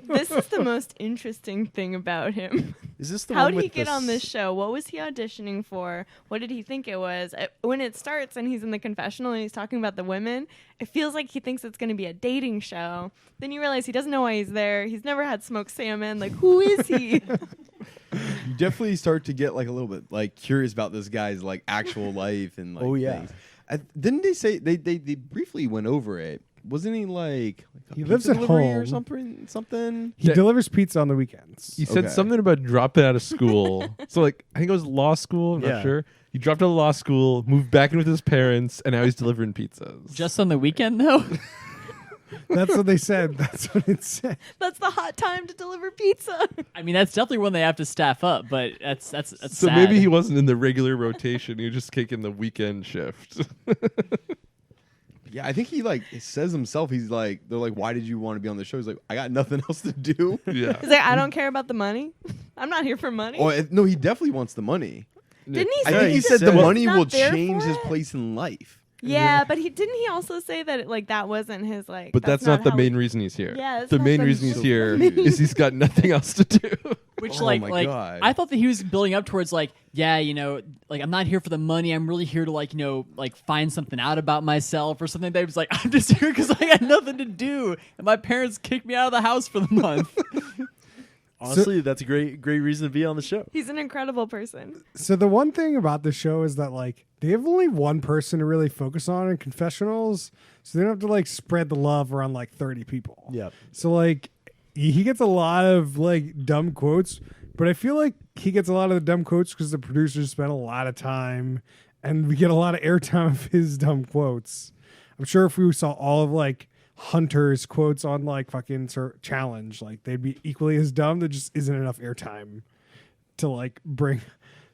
This is the most interesting thing about him. is this the How one did with he get the on this show? What was he auditioning for? What did he think it was? When it starts and he's in the confessional and he's talking about the women, it feels like he thinks it's going to be a dating show. Then you realize he doesn't know why he's there. He's never had smoked salmon. Like, who is he? You definitely start to get like a little bit like curious about this guy's like actual life and like Oh, yeah. things. Didn't they say they briefly went over it? Wasn't he like a He pizza lives at delivery or home. something? He Yeah. delivers pizza on the weekends. He said Okay. something about dropping out of school. So like I think it was law school. I'm Yeah. not sure. He dropped out of law school, moved back in with his parents, and now he's delivering pizzas. Just on the weekend, though? That's what they said. That's what it said. That's the hot time to deliver pizza. I mean, that's definitely when they have to staff up, but that's so sad. maybe he wasn't in the regular rotation. He was just taking the weekend shift. Yeah, I think he like it says himself. He's like, they're like, why did you want to be on the show? He's like, I got nothing else to do. yeah. He's like, I don't care about the money. I'm not here for money. Oh no, he definitely wants the money. Didn't he I say think he he's said the just money not will there change for his it? place in life. Yeah, but didn't he also say that like that wasn't his like? But that's not the how main reason he's here. Yeah, that's the not main the reason he's main here reason. is he's got nothing else to do. Which Oh like my God. I thought that he was building up towards like, yeah, like I'm not here for the money. I'm really here to like, like find something out about myself or something. That he was like, I'm just here because I got nothing to do, and my parents kicked me out of the house for the month. Honestly, that's a great reason to be on the show. He's an incredible person. So the one thing about the show is that like they have only one person to really focus on in confessionals, so they don't have to like spread the love around like 30 people. Yep. So like he gets a lot of like dumb quotes, but I feel like he gets a lot of the dumb quotes because the producers spent a lot of time, and we get a lot of airtime of his dumb quotes. I'm sure if we saw all of like Hunter's quotes on like fucking challenge, like they'd be equally as dumb. There just isn't enough airtime to like bring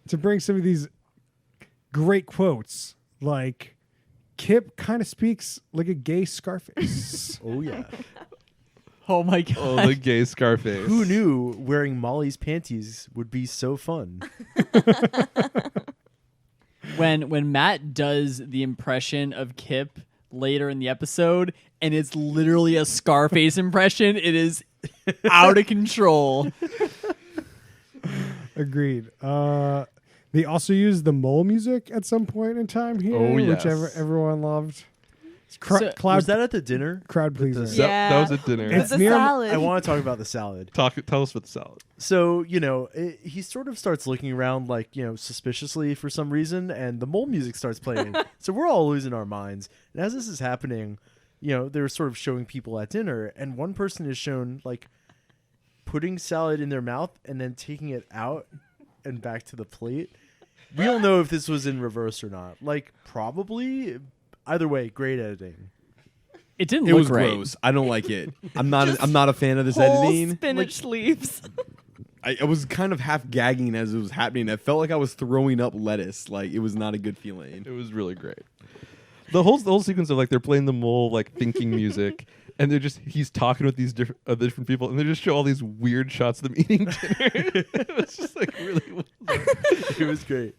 some of these great quotes. Like Kip kind of speaks like a gay Scarface. Oh yeah. Oh my god. Oh, the gay Scarface. Who knew wearing Molly's panties would be so fun? When Matt does the impression of Kip later in the episode, and it's literally a Scarface impression, it is out of control. Agreed. They also used the mole music at some point in time here, Oh, which yes. everyone loved. So- Cloud Was that at the dinner? crowd pleaser. the- Yeah. That was at dinner. It's the near- salad. I want to talk about the salad. Tell us about the salad. So, he sort of starts looking around like, suspiciously for some reason, and the mole music starts playing. So we're all losing our minds. And as this is happening, they're sort of showing people at dinner, and one person is shown like putting salad in their mouth and then taking it out and back to the plate. We don't know if this was in reverse or not. Like, probably. Either way, great editing. It didn't It look was great. gross. I don't like it. I'm not a fan of this Whole editing. spinach leaves. I was kind of half gagging as it was happening. I felt like I was throwing up lettuce. Like it was not a good feeling. It was really great. The whole sequence of like they're playing the mole like thinking music, and he's talking with these different people, and they just show all these weird shots of them eating dinner. It was just like really. It was great.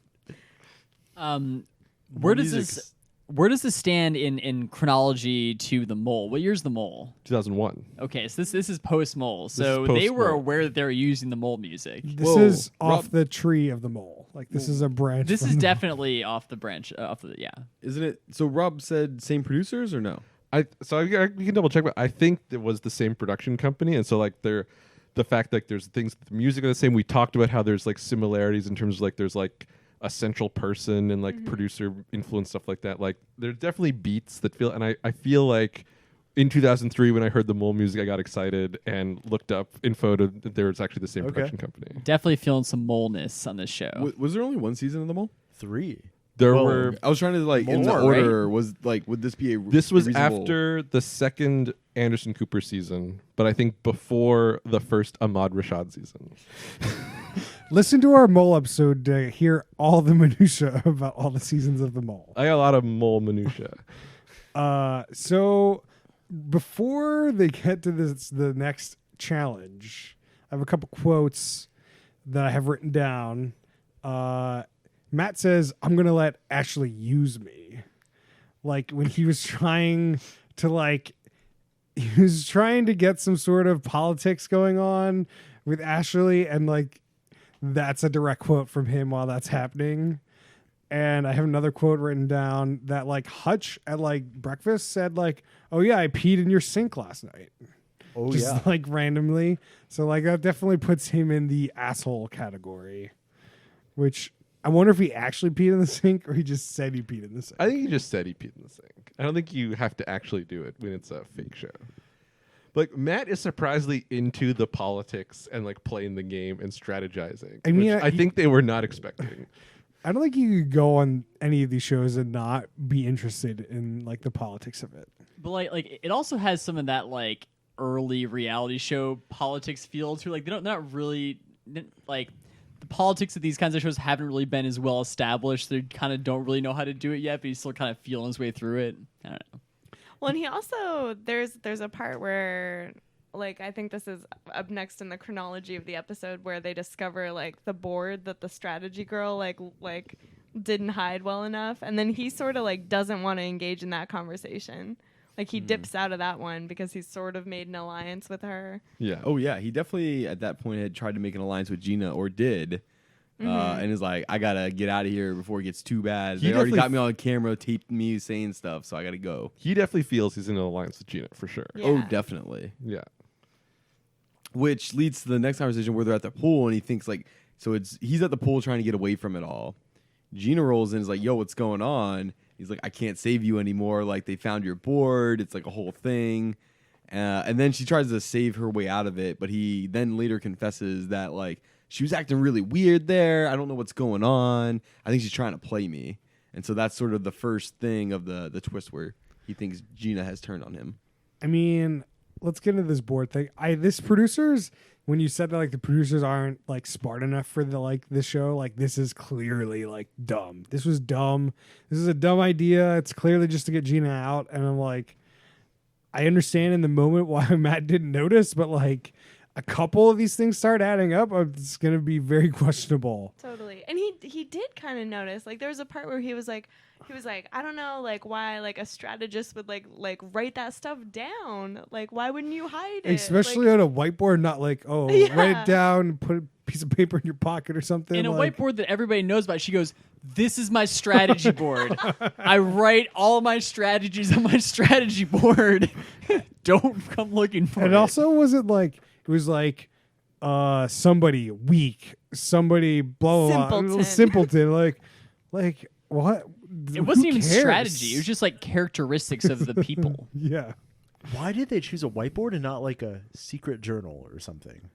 Where does this stand in chronology to the mole? What year's the mole? 2001. Okay, so this is post mole. is So they were post-mole. aware that they were using the mole music. This Whoa, is Rob- off the tree of the mole. Like this is a branch. This from is the- definitely off the branch. Yeah. Isn't it? So Rob said same producers or no? We can double check, but I think it was the same production company, and so like the fact that there's things, the music are the same. We talked about how there's like similarities in terms of like there's like a central person and like producer influence, stuff like that. Like there's definitely beats that feel, and I feel like in 2003 when I heard the mole music, I got excited and looked up info that there was actually the same production company. Definitely feeling some moleness on this show. Was there only one season of the mole? 3. There Well, were. I was trying to like in the More, order. Was like would this be a? This was reasonable- after the second Anderson Cooper season, but I think before the first Ahmad Rashad season. Listen to our mole episode to hear all the minutia about all the seasons of the mole. I got a lot of mole minutia. So before they get to the next challenge, I have a couple quotes that I have written down. Matt says, "I'm gonna let Ashley use me," like when he was trying to get some sort of politics going on with Ashley, and like that's a direct quote from him while that's happening. And I have another quote written down that like Hutch at like breakfast said like, "Oh yeah, I peed in your sink last night." Oh, Just yeah. like randomly. So like that definitely puts him in the asshole category. Which I wonder if he actually peed in the sink or he just said he peed in the sink. I think he just said he peed in the sink. I don't think you have to actually do it when it's a fake show. Like Matt is surprisingly into the politics and like playing the game and strategizing. I mean, which I think they were not expecting. I don't think you could go on any of these shows and not be interested in like the politics of it. But like it also has some of that like early reality show politics feel to, like they're not really like the politics of these kinds of shows haven't really been as well established. They kind of don't really know how to do it yet, but he's still kind of feeling his way through it. I don't know. Well, and he also there's a part where like I think this is up next in the chronology of the episode where they discover like the board that the strategy girl like didn't hide well enough, and then he sort of like doesn't want to engage in that conversation. Like he dips out of that one because he's sort of made an alliance with her. Yeah. Oh yeah, he definitely at that point had tried to make an alliance with Gina, or did, and is like, I gotta get out of here before it gets too bad. He They already definitely got me on camera, taped me saying stuff, so I gotta go. He definitely feels he's in an alliance with Gina for sure. Yeah. Oh, definitely. Yeah. Which leads to the next conversation where they're at the pool, and he thinks like, so he's at the pool trying to get away from it all. Gina rolls in, and is like, "Yo, what's going on?" He's like, "I can't save you anymore. Like they found your board. It's like a whole thing." And then she tries to save her way out of it, but he then later confesses that like she was acting really weird there. I don't know what's going on. I think she's trying to play me. And so that's sort of the first thing of the twist where he thinks Gina has turned on him. I mean, let's get into this board thing. This producers, when you said that like the producers aren't like smart enough for this show, like this is clearly like dumb. This was dumb. This is a dumb idea. It's clearly just to get Gina out. And I'm like, I understand in the moment why Matt didn't notice, but like a couple of these things start adding up, it's going to be very questionable. Totally. And he did kind of notice. Like there was a part where he was like, I don't know, like why like a strategist would like write that stuff down. Like why wouldn't you hide it? Especially Like, on a whiteboard, not like, oh, Yeah. write it down, put a piece of paper in your pocket or something. In a like, whiteboard that everybody knows about, she goes, "This is my strategy board. I write all my strategies on my strategy board. Don't come looking for it." And also, it was like somebody weak, somebody blah blah blah, Simpleton. simpleton, like what? It wasn't Who even cares? strategy. It was just like characteristics of the people. Yeah. Why did they choose a whiteboard and not like a secret journal or something?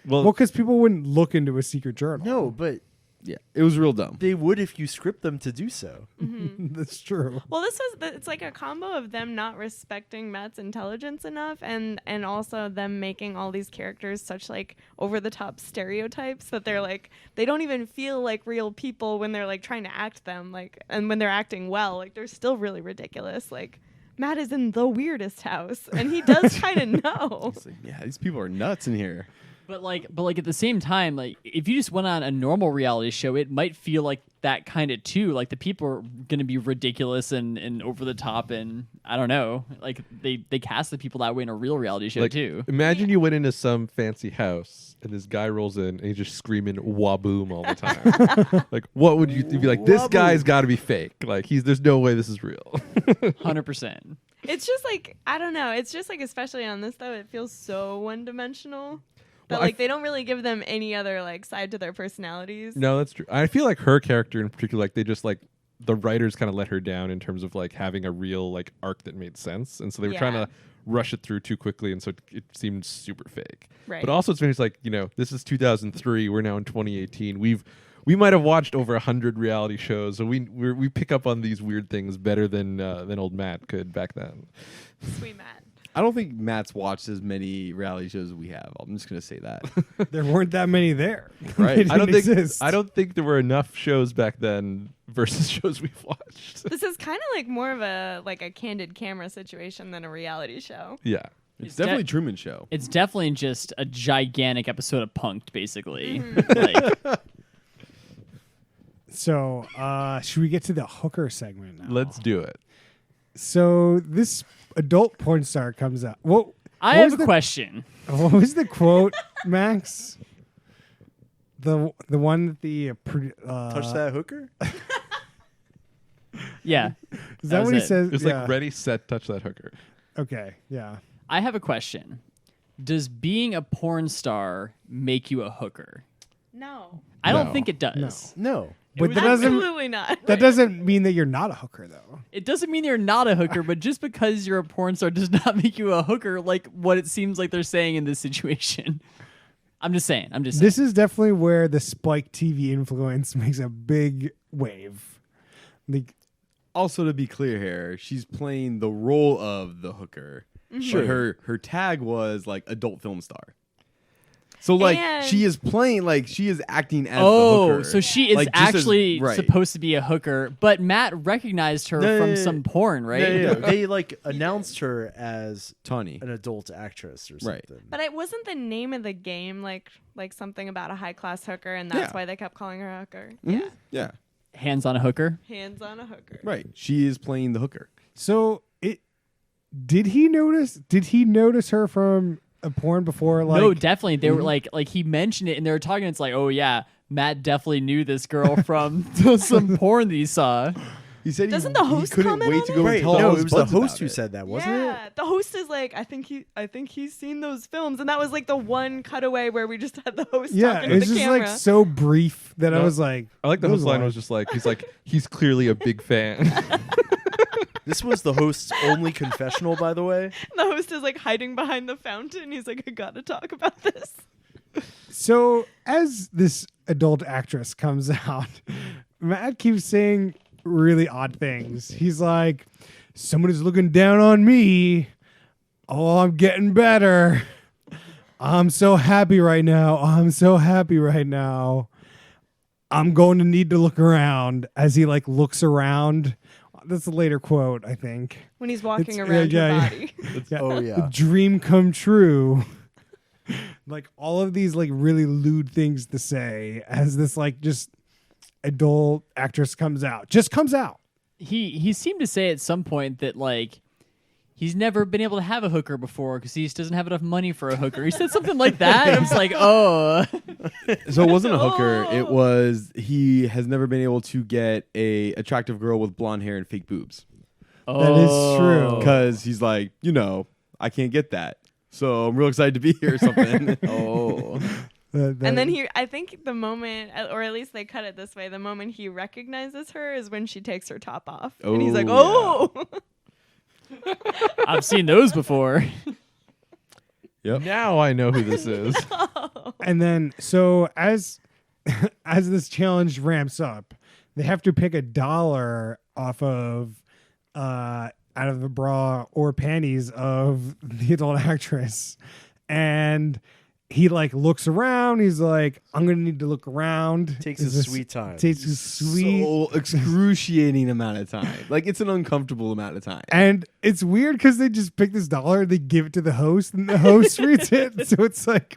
Well, because people wouldn't look into a secret journal. No, but Yeah, it was real dumb. they would if you script them to do so. That's true. well, it's like a combo of them not respecting Matt's intelligence enough, and also them making all these characters such like over the top stereotypes that they're like they don't even feel like real people when they're like trying to act them, like, and when they're acting well, like they're still really ridiculous. Like Matt is in the weirdest house, and he does kind of know. It's like, yeah, these people are nuts in here. But at the same time, like if you just went on a normal reality show, it might feel like that kind of too. Like the people are going to be ridiculous and over the top, and I don't know. Like they cast the people that way in a real reality show Like, too. imagine you went into some fancy house and this guy rolls in and he's just screaming "waboom" all the time. Like, what would you be like? This guy's got to be fake. Like, there's no way this is real. 100%. It's just like I don't know. It's just like especially on this though, it feels so one dimensional. That Well, like they don't really give them any other like side to their personalities. No, that's true. I feel like her character in particular, like they just like the writers kind of let her down in terms of like having a real like arc that made sense, and so they were trying Yeah. to rush it through too quickly, and so it seemed super fake. Right. But also, it's finished like this is 2003. We're now in 2018. We might have watched over 100 reality shows, so we pick up on these weird things better than old Matt could back then. Sweet Matt. I don't think Matt's watched as many reality shows as we have. I'm just gonna say that. There weren't that many there. Right. They I don't didn't think exist. I don't think there were enough shows back then versus shows we've watched. This is kind of like more of a candid camera situation than a reality show. Yeah. It's definitely Truman Show. It's definitely just a gigantic episode of Punked, basically. Mm-hmm. Like, So, should we get to the hooker segment now? Let's do it. So this adult porn star comes out. What I was have a the- question. What was the quote, Max? The one that the Touch that hooker? Yeah. Is that was what he it. says? It was Yeah. like ready, set, touch that hooker. Okay, yeah. I have a question. Does being a porn star make you a hooker? No. I don't No. think it does. No. But was that doesn't Absolutely not. that doesn't mean that you're not a hooker though. It doesn't mean you're not a hooker, but just because you're a porn star does not make you a hooker, like what it seems like they're saying in this situation. I'm just saying. This is definitely where the Spike TV influence makes a big wave. Like, Also, to be clear here, she's playing the role of the hooker. Sure. But her tag was like adult film star. So like And- she is playing like she is acting as the Oh, hooker. so she is Like, just as- actually right. supposed to be a hooker, but Matt recognized her Yeah, from yeah, yeah. some porn, right? Yeah. They like announced her as Tawny. an adult actress or Right. something. But it wasn't the name of the game like something about a high class hooker, and that's Yeah. why they kept calling her a hooker. Mhm. Yeah. Yeah. Hands on a hooker. Hands on a hooker. Right. She is playing the hooker. so did he notice her from a porn before? Like, No, definitely. They were like he mentioned it, and they were talking. It's like, oh yeah, Matt definitely knew this girl from some porn that he saw. He said Doesn't he the host couldn't comment wait on to it? go and Right. tell all No, his it was the buds host about who it. said that, wasn't yeah, it? the host is like, I think he's seen those films, and that was like the one cutaway where we just had the host yeah, talking it's to the just camera. like so brief that I No. was like, I like the that host line a lot. was just like he's clearly a big fan. This was the host's only confessional, by the way. the host is like hiding behind the fountain. He's like, I gotta talk about this. So as this adult actress comes out, Matt keeps saying really odd things. He's like, somebody's looking down on me. Oh, I'm getting better. I'm so happy right now. I'm so happy right now. I'm going to need to look around as he like looks around. That's a later quote, I think. When he's walking It's- around yeah, your yeah. body. Yeah, Oh, the yeah. dream come true. like all of these like really lewd things to say as this like just adult actress comes out. He seemed to say at some point that like he's never been able to have a hooker before because he just doesn't have enough money for a hooker. He said something like that. I was like, oh. So it wasn't a hooker. It was he has never been able to get a attractive girl with blonde hair and fake boobs. That is true. Because he's like, I can't get that. So I'm real excited to be here or something. And then I think the moment, or at least they cut it this way, the moment he recognizes her is when she takes her top off. And he's like, oh. I've seen those before. Yep. Now I know who this is. And then so as this challenge ramps up, they have to pick $1 off of out of the bra or panties of the adult actress. And he like looks around. He's like, I'm gonna need to look around. Takes his sweet time. Takes his sweet, So excruciating amount of time. Like it's an uncomfortable amount of time. and it's weird because they just pick this dollar, they give it to the host, and the host reads it. So it's like,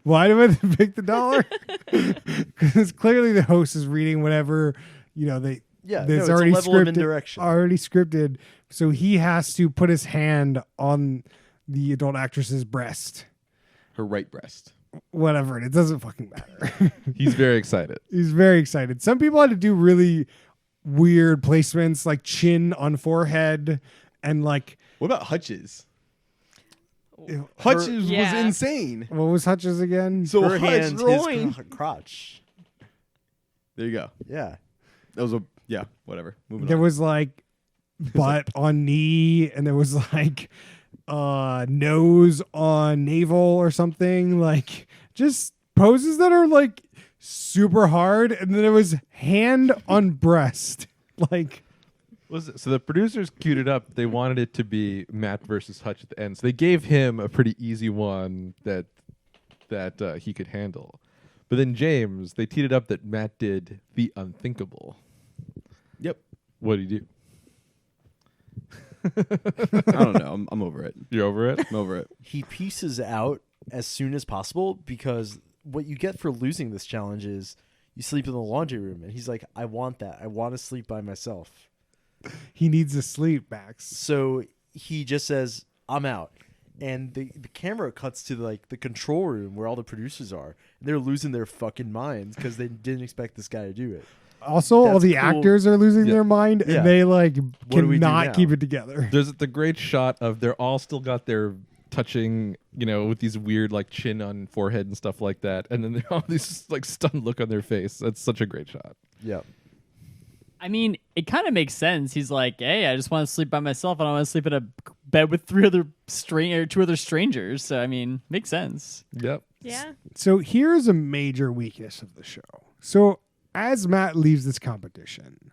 why do I have to pick the $1? Because clearly the host is reading whatever they. Yeah, that's it's already a level scripted. of indirection. Already scripted. So he has to put his hand on the adult actress's breast. Her right breast. Whatever it doesn't fucking matter. He's very excited. He's very excited. Some people had to do really weird placements, like chin on forehead, and like What about Hutch's? Ew. Hutch's Yeah. was insane. what was Hutch's again? So Her Hutch, hand, groin. his crotch. There you go. Yeah. That was whatever. Moving There on. was like butt on knee, and there was like nose on navel or something, like just poses that are like super hard. And then there was hand on breast. Like, So the producers queued it up. They wanted it to be Matt versus Hutch at the end. So they gave him a pretty easy one that he could handle. But then James, they teed it up that Matt did the unthinkable. Yep. What did he do? I don't know. I'm over it. You're over it? I'm over it. He pieces out as soon as possible because what you get for losing this challenge is you sleep in the laundry room. And he's like, I want that. I want to sleep by myself. he needs to sleep, Max. So he just says, I'm out. And the camera cuts to like the control room where all the producers are. And they're losing their fucking minds because they didn't expect this guy to do it. Also, all That's the cool. actors are losing Yeah. their mind, Yeah. and they like do we do cannot now? keep it together. There's the great shot of they're all still got their touching, with these weird like chin on forehead and stuff like that. And then they all this like stunned look on their face. That's such a great shot. Yeah. I mean, it kind of makes sense. He's like, hey, I just want to sleep by myself. I don't want to sleep in a bed with two other strangers. So, I mean, makes sense. Yep. Yeah. So here's a major weakness of the show. So as Matt leaves this competition,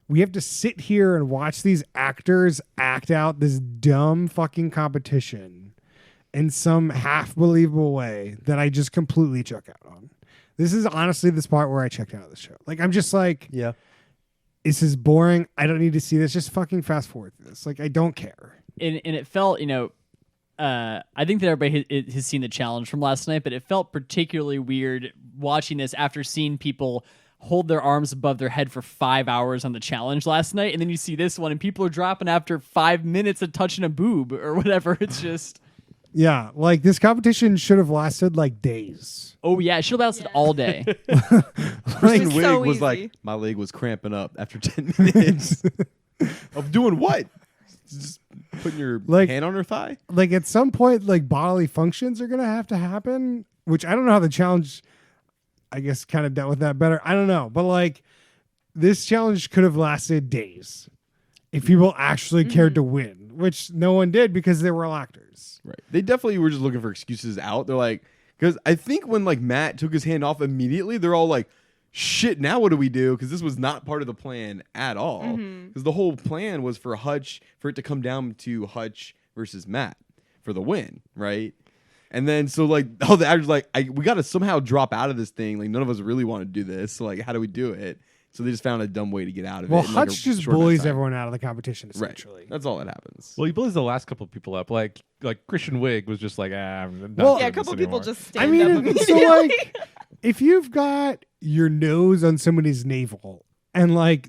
we have to sit here and watch these actors act out this dumb fucking competition in some half believable way that I just completely check out on. This is honestly this part where I checked out of the show. Like, I'm just like, Yeah. this is boring. I don't need to see this. Just fucking fast forward through this. Like, I don't care. And it felt, I think that everybody has seen the challenge from last night, but it felt particularly weird watching this after seeing people hold their arms above their head for 5 hours on the challenge last night. And then you see this one and people are dropping after 5 minutes of touching a boob or whatever. It's just, Yeah, like this competition should have lasted like days. oh yeah, it should have lasted all day. Kristen It's Wiig so was easy. like, my leg was cramping up after 10 minutes. Of doing what? Just putting your Like- hand on her thigh? Like at some point, like bodily functions are gonna have to happen, which I don't know how the challenge, I guess, kind of dealt with that better. I don't know, but like this challenge could have lasted days if people actually cared to win, which no one did because they were all actors. Right. They definitely were just looking for excuses out. They're like, because I think when like Matt took his hand off immediately, they're all like, shit, now what do we do? Because this was not part of the plan at all. Because the whole plan was for it to come down to Hutch versus Matt for the win, right? And then so like all the actors like, we got to somehow drop out of this thing. Like none of us really want to do this. So like, how do we do it? So they just found a dumb way to get out of Well, it. in, like, a Hutch just short amount of bullies time. everyone out of the competition, Right. essentially. That's all that happens. Well, he bullies the last couple of people up. Like Christian Wig was just like, I'm not Well- doing Yeah, a this couple people anymore. just I stand mean, up so immediately. like, if you've got your nose on somebody's navel and like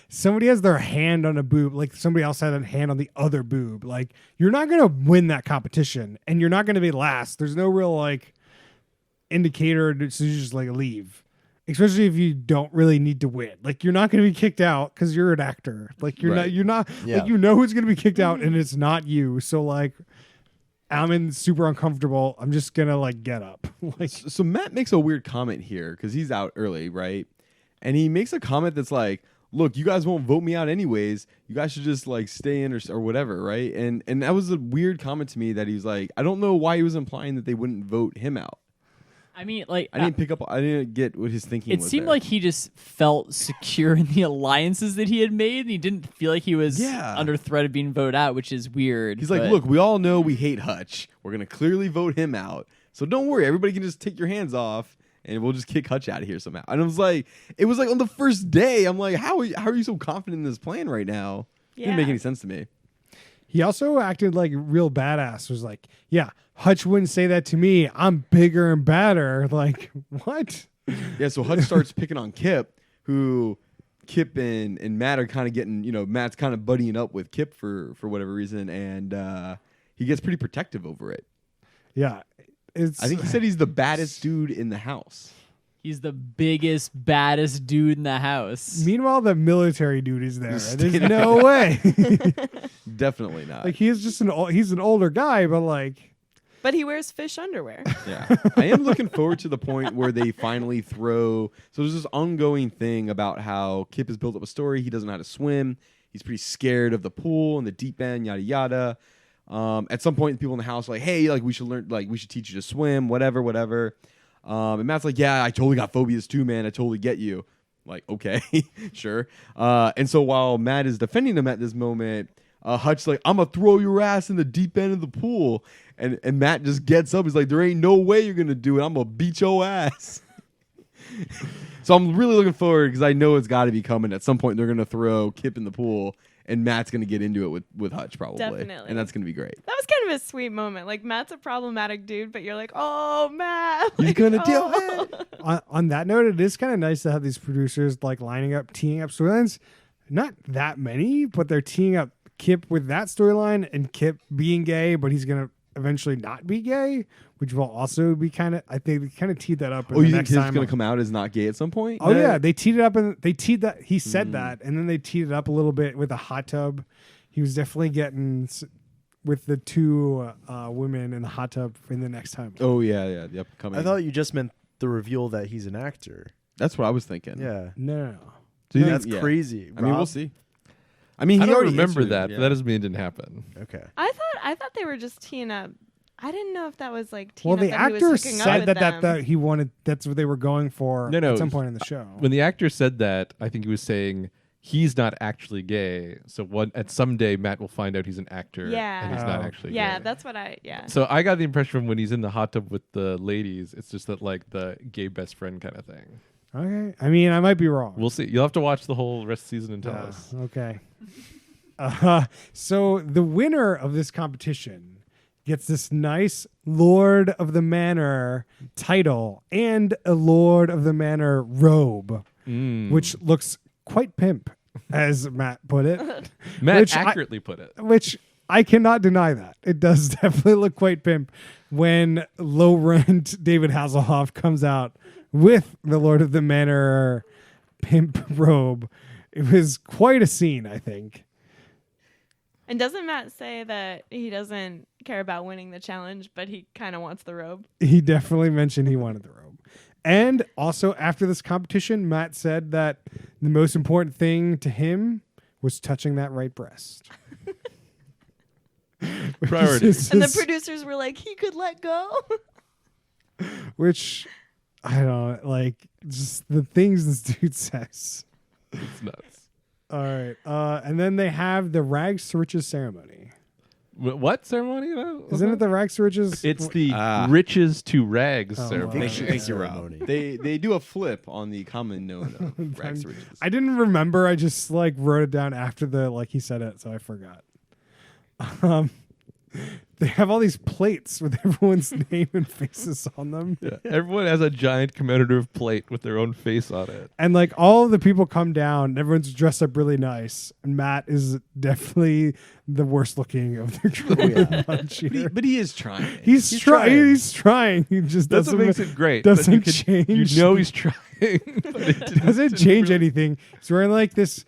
somebody has their hand on a boob, like somebody else had a hand on the other boob, like you're not gonna win that competition and you're not gonna be last. There's no real like indicator to just like leave. Especially if you don't really need to win. Like you're not gonna be kicked out because you're an actor. Like you're Right. not Yeah. like you know who's gonna be kicked out and it's not you. So like I'm super uncomfortable. I'm just gonna like get up. Like So Matt makes a weird comment here because he's out early, right? And he makes a comment that's like, "Look, you guys won't vote me out anyways. You guys should just like stay in or whatever, right?" And that was a weird comment to me that he's like, I don't know why he was implying that they wouldn't vote him out. I mean, like, I didn't get what his thinking it was. seemed there. like he just felt secure in the alliances that he had made, and he didn't feel like he was Yeah. under threat of being voted out, which is weird. He's like, but- "Look, we all know we hate Hutch. We're gonna clearly vote him out. So don't worry, everybody can just take your hands off, and we'll just kick Hutch out of here somehow." And it was like on the first day. I'm like, how are you so confident in this plan right now? It didn't make Yeah. any sense to me. he also acted like real badass. Was like, yeah, Hutch wouldn't say that to me. I'm bigger and badder. Like what? Yeah, so Hutch starts picking on Kip, who Kip and Matt are kind of getting, Matt's kind of buddying up with Kip for whatever reason, and he gets pretty protective over it. Yeah, it's. I think he said he's the baddest dude in the house. he's the biggest, baddest dude in the house. Meanwhile, the military dude is there. Just There's standing no way. Definitely not. Like he is just he's an older guy, but like But he wears fish underwear. Yeah. I am looking forward to the point where they finally throw. So there's this ongoing thing about how Kip has built up a story. He doesn't know how to swim. He's pretty scared of the pool and the deep end, yada, yada. At some point, people in the house are like, hey, like we should learn, like we should teach you to swim, whatever. And Matt's like, yeah, I totally got phobias too, man. I totally get you. Like, okay, sure. And so while Matt is defending him at this moment, Hutch's like, I'm going to throw your ass in the deep end of the pool. And Matt just gets up. He's like, there ain't no way you're going to do it. I'm going to beat your ass. So I'm really looking forward because I know it's got to be coming. At some point, they're going to throw Kip in the pool. And Matt's going to get into it with Hutch probably. Definitely. And that's going to be great. That was kind of a sweet moment. Like Matt's a problematic dude, but you're like, oh, Matt. He's Like, gonna do oh. it. on that note, it is kind of nice to have these producers like teeing up storylines. Not that many, but they're teeing up Kip with that storyline and Kip being gay, but he's gonna eventually not be gay, which will also be kind of. I think they kind of teed that up. In Oh, the you think next Kip's time going to come out as not gay at some point? Oh yeah, they teed it up and they teed that he said that, and then they teed it up a little bit with a hot tub. He was definitely getting with the two women in the hot tub in the next time. Oh, yeah. The upcoming. I thought you just meant the reveal that he's an actor. That's what I was thinking. Yeah. No. So you That's think- yeah. crazy. I mean, we'll Rob? see. I mean, I he don't already remember answered, that, yeah. but that doesn't mean it didn't happen. Okay. I thought they were just teeing up. I didn't know if that was like teeing Well, up the that he actor was hooking up said with that them. he wanted. That's what they were going for No, at some point in the show. When the actor said that, I think he was saying he's not actually gay. So at someday Matt will find out he's an actor Yeah. and he's not Oh. actually Yeah, gay. that's what I. Yeah. So I got the impression from when he's in the hot tub with the ladies, it's just that like the gay best friend kind of thing. Okay, I mean, I might be wrong. We'll see. You'll have to watch the whole rest of the season and tell us. Okay. So the winner of this competition gets this nice Lord of the Manor title and a Lord of the Manor robe, which looks quite pimp, as Matt put it. Matt which I- accurately put it. Which I cannot deny that. It does definitely look quite pimp when low rent David Hasselhoff comes out with the Lord of the Manor pimp robe. It was quite a scene, I think. And doesn't Matt say that he doesn't care about winning the challenge, but he kind of wants the robe? He definitely mentioned he wanted the robe. And also after this competition, Matt said that the most important thing to him was touching that right breast. Which Priorities. is And the just- producers were like, he could let go. which I don't like, just the things this dude says. It's nuts. All right. And then they have the rags to riches ceremony. What ceremony? Isn't it the rags to riches? It's the Ah. riches to rags Oh, ceremony. wow. Thank you, Rob. Ceremony. They do a flip on the common known of rags to riches. I didn't remember. I just like wrote it down after he said it, so I forgot. They have all these plates with everyone's name and faces on them. Yeah. Everyone has a giant commemorative plate with their own face on it. And like all of the people come down, and everyone's dressed up really nice. And Matt is definitely the worst looking of the group of the bunch here. But he is trying. He's trying. He's trying. He just That's what doesn't makes it great. doesn't But change. You know he's trying. But it doesn't change anything. He's wearing like this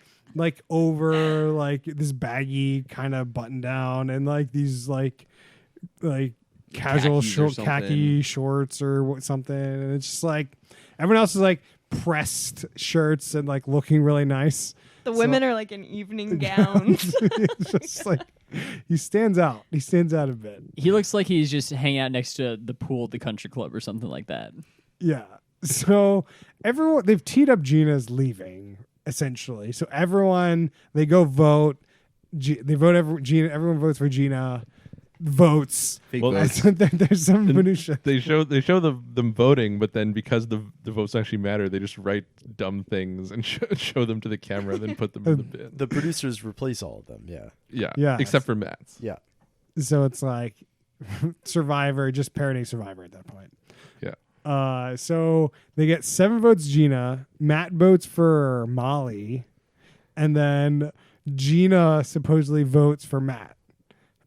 over this baggy kind of button down and like these like casual Khakis or khaki shorts or something, and it's just like everyone else is like pressed shirts and like looking really nice. The women are like in evening gowns. It's just like he stands out a bit. He looks like he's just hanging out next to the pool at the country club or something like that. Yeah, so they've teed up Gina's leaving essentially, so they go vote. Everyone votes for Gina. Votes. Fake Well, votes. There's some minutia. They show them voting, but then because the votes actually matter, they just write dumb things and show them to the camera, and then put them in the bin. The producers replace all of them. Yeah. Yeah. Except for Matt's. Yeah. So it's like Survivor, just parodying Survivor at that point. Yeah. So they get 7 votes Gina. Matt votes for Molly. And then Gina supposedly votes for Matt.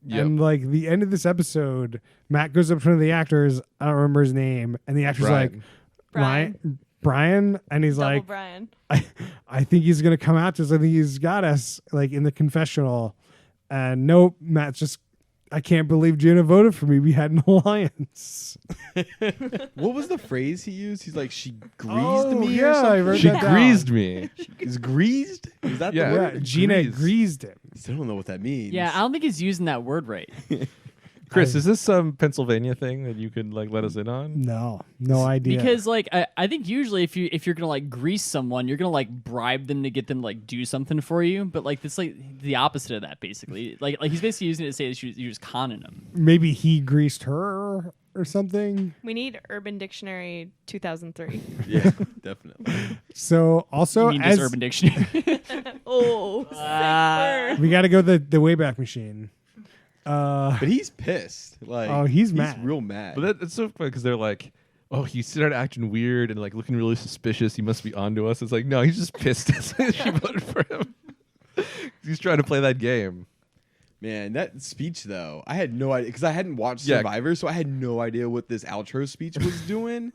Yep. And like the end of this episode, Matt goes up to one of the actors. I don't remember his name. And the actor's Brian. like, Brian. And he's Double like, Brian. I think he's going to come out to us. I think he's got us like in the confessional. And nope, Matt's just, I can't believe Gina voted for me. We had an alliance. What was the phrase he used? He's like, she greased me yeah, or something? I wrote She that down. greased me. Is greased? Is that Yeah. the Yeah, word? Gina Greased. greased him. I still don't know what that means. Yeah, I don't think he's using that word right. Chris, is this some Pennsylvania thing that you could like let us in on? No idea. Because like I think usually if you're gonna like grease someone, you're gonna like bribe them to get them to like do something for you. But like it's like the opposite of that basically. Like he's basically using it to say that you're just conning him. maybe he greased her or something. We need Urban Dictionary 2003. Yeah, definitely. So also You mean as just Urban Dictionary? Oh, sick burn. we got to go the Wayback Machine. But he's pissed. Like, Oh, he's mad. real mad. But it's so funny because they're like, oh, he started acting weird and like looking really suspicious. He must be onto us. It's like, no, he's just pissed that she voted for him. He's trying to play that game. Man, that speech though, I had no idea because I hadn't watched Yeah. Survivor, so I had no idea what this outro speech was doing.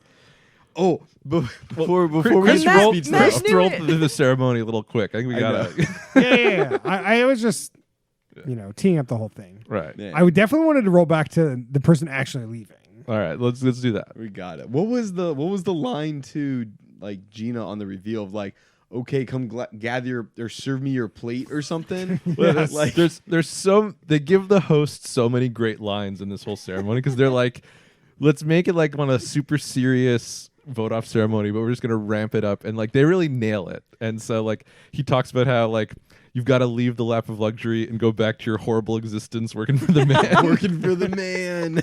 Oh, before we Chris Matt- rolled, speech Matt though. knew rolled it. through the ceremony a little quick. I think we I gotta. Yeah. I was just teeing up the whole thing. Right. Yeah, I would definitely wanted to roll back to the person actually leaving. All right. Let's do that. we got it. What was the line to like Gina on the reveal of like, okay, come gather or serve me your plate or something? Yes. Like, there's they give the host so many great lines in this whole ceremony because they're like, let's make it like on a super serious vote off ceremony, but we're just gonna ramp it up, and like they really nail it. And so like he talks about how like you've got to leave the lap of luxury and go back to your horrible existence working for the man. working for the man.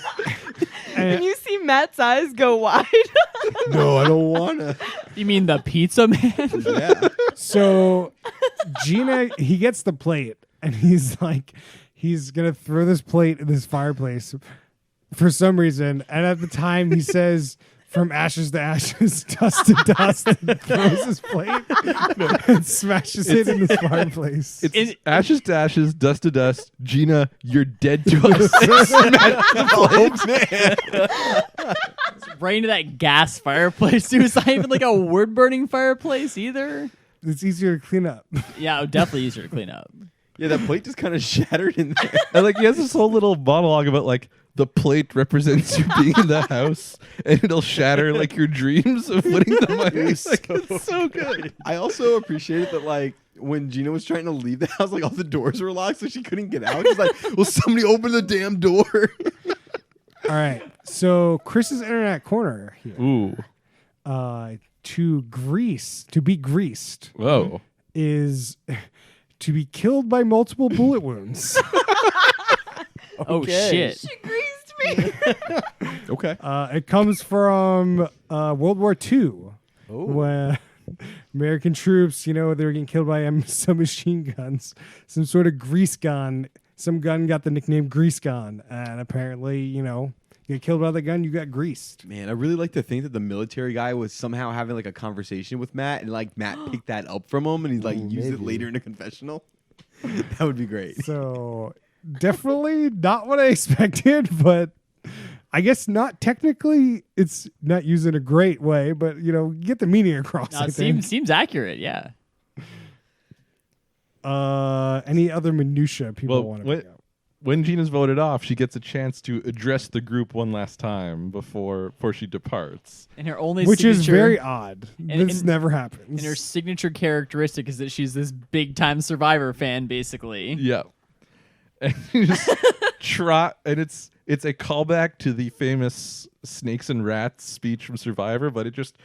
And you see Matt's eyes go wide. No, I don't wanna. You mean the pizza man? Yeah. So Gina, he gets the plate and he's like, he's gonna throw this plate in this fireplace for some reason. And at the time he says, from ashes to ashes, dust to dust, and throws his plate and smashes it in this fireplace. It's ashes to ashes, dust to dust. Gina, you're dead to us. Oh man. Right into that gas fireplace. It was not even like a wood burning fireplace either. It's easier to clean up. Yeah, definitely easier to clean up. Yeah, that plate just kind of shattered in there. And like he has this whole little monologue about like the plate represents you being in the house and it'll shatter like your dreams of winning the money. It's like, it's so good. I also appreciated that, like, when Gina was trying to leave the house, like, all the doors were locked, so she couldn't get out. She's like, will somebody open the damn door? All right. So Chris's internet corner here. Ooh. To be greased Whoa. is to be killed by multiple bullet wounds. Oh Okay. shit! She greased me. Okay. It comes from World War II, Oh. when American troops, they were getting killed by submachine guns. Some sort of grease gun. Some gun got the nickname Grease Gun, and apparently, you get killed by the gun, you got greased. Man, I really like to think that the military guy was somehow having like a conversation with Matt, and like Matt picked that up from him, and he's like used it maybe. later in a confessional. That would be great. So definitely not what I expected, but I guess not technically. It's not used in a great way, but you get the meaning across. No, I it think. seems accurate. Yeah. Any other minutia people Well, want to bring up? when Gina's voted off, she gets a chance to address the group one last time before she departs. And her only Which is signature- very odd. This and- never happens. And her signature characteristic is that she's this big time Survivor fan, basically. Yeah. And you just and it's a callback to the famous snakes and rats speech from Survivor, but it just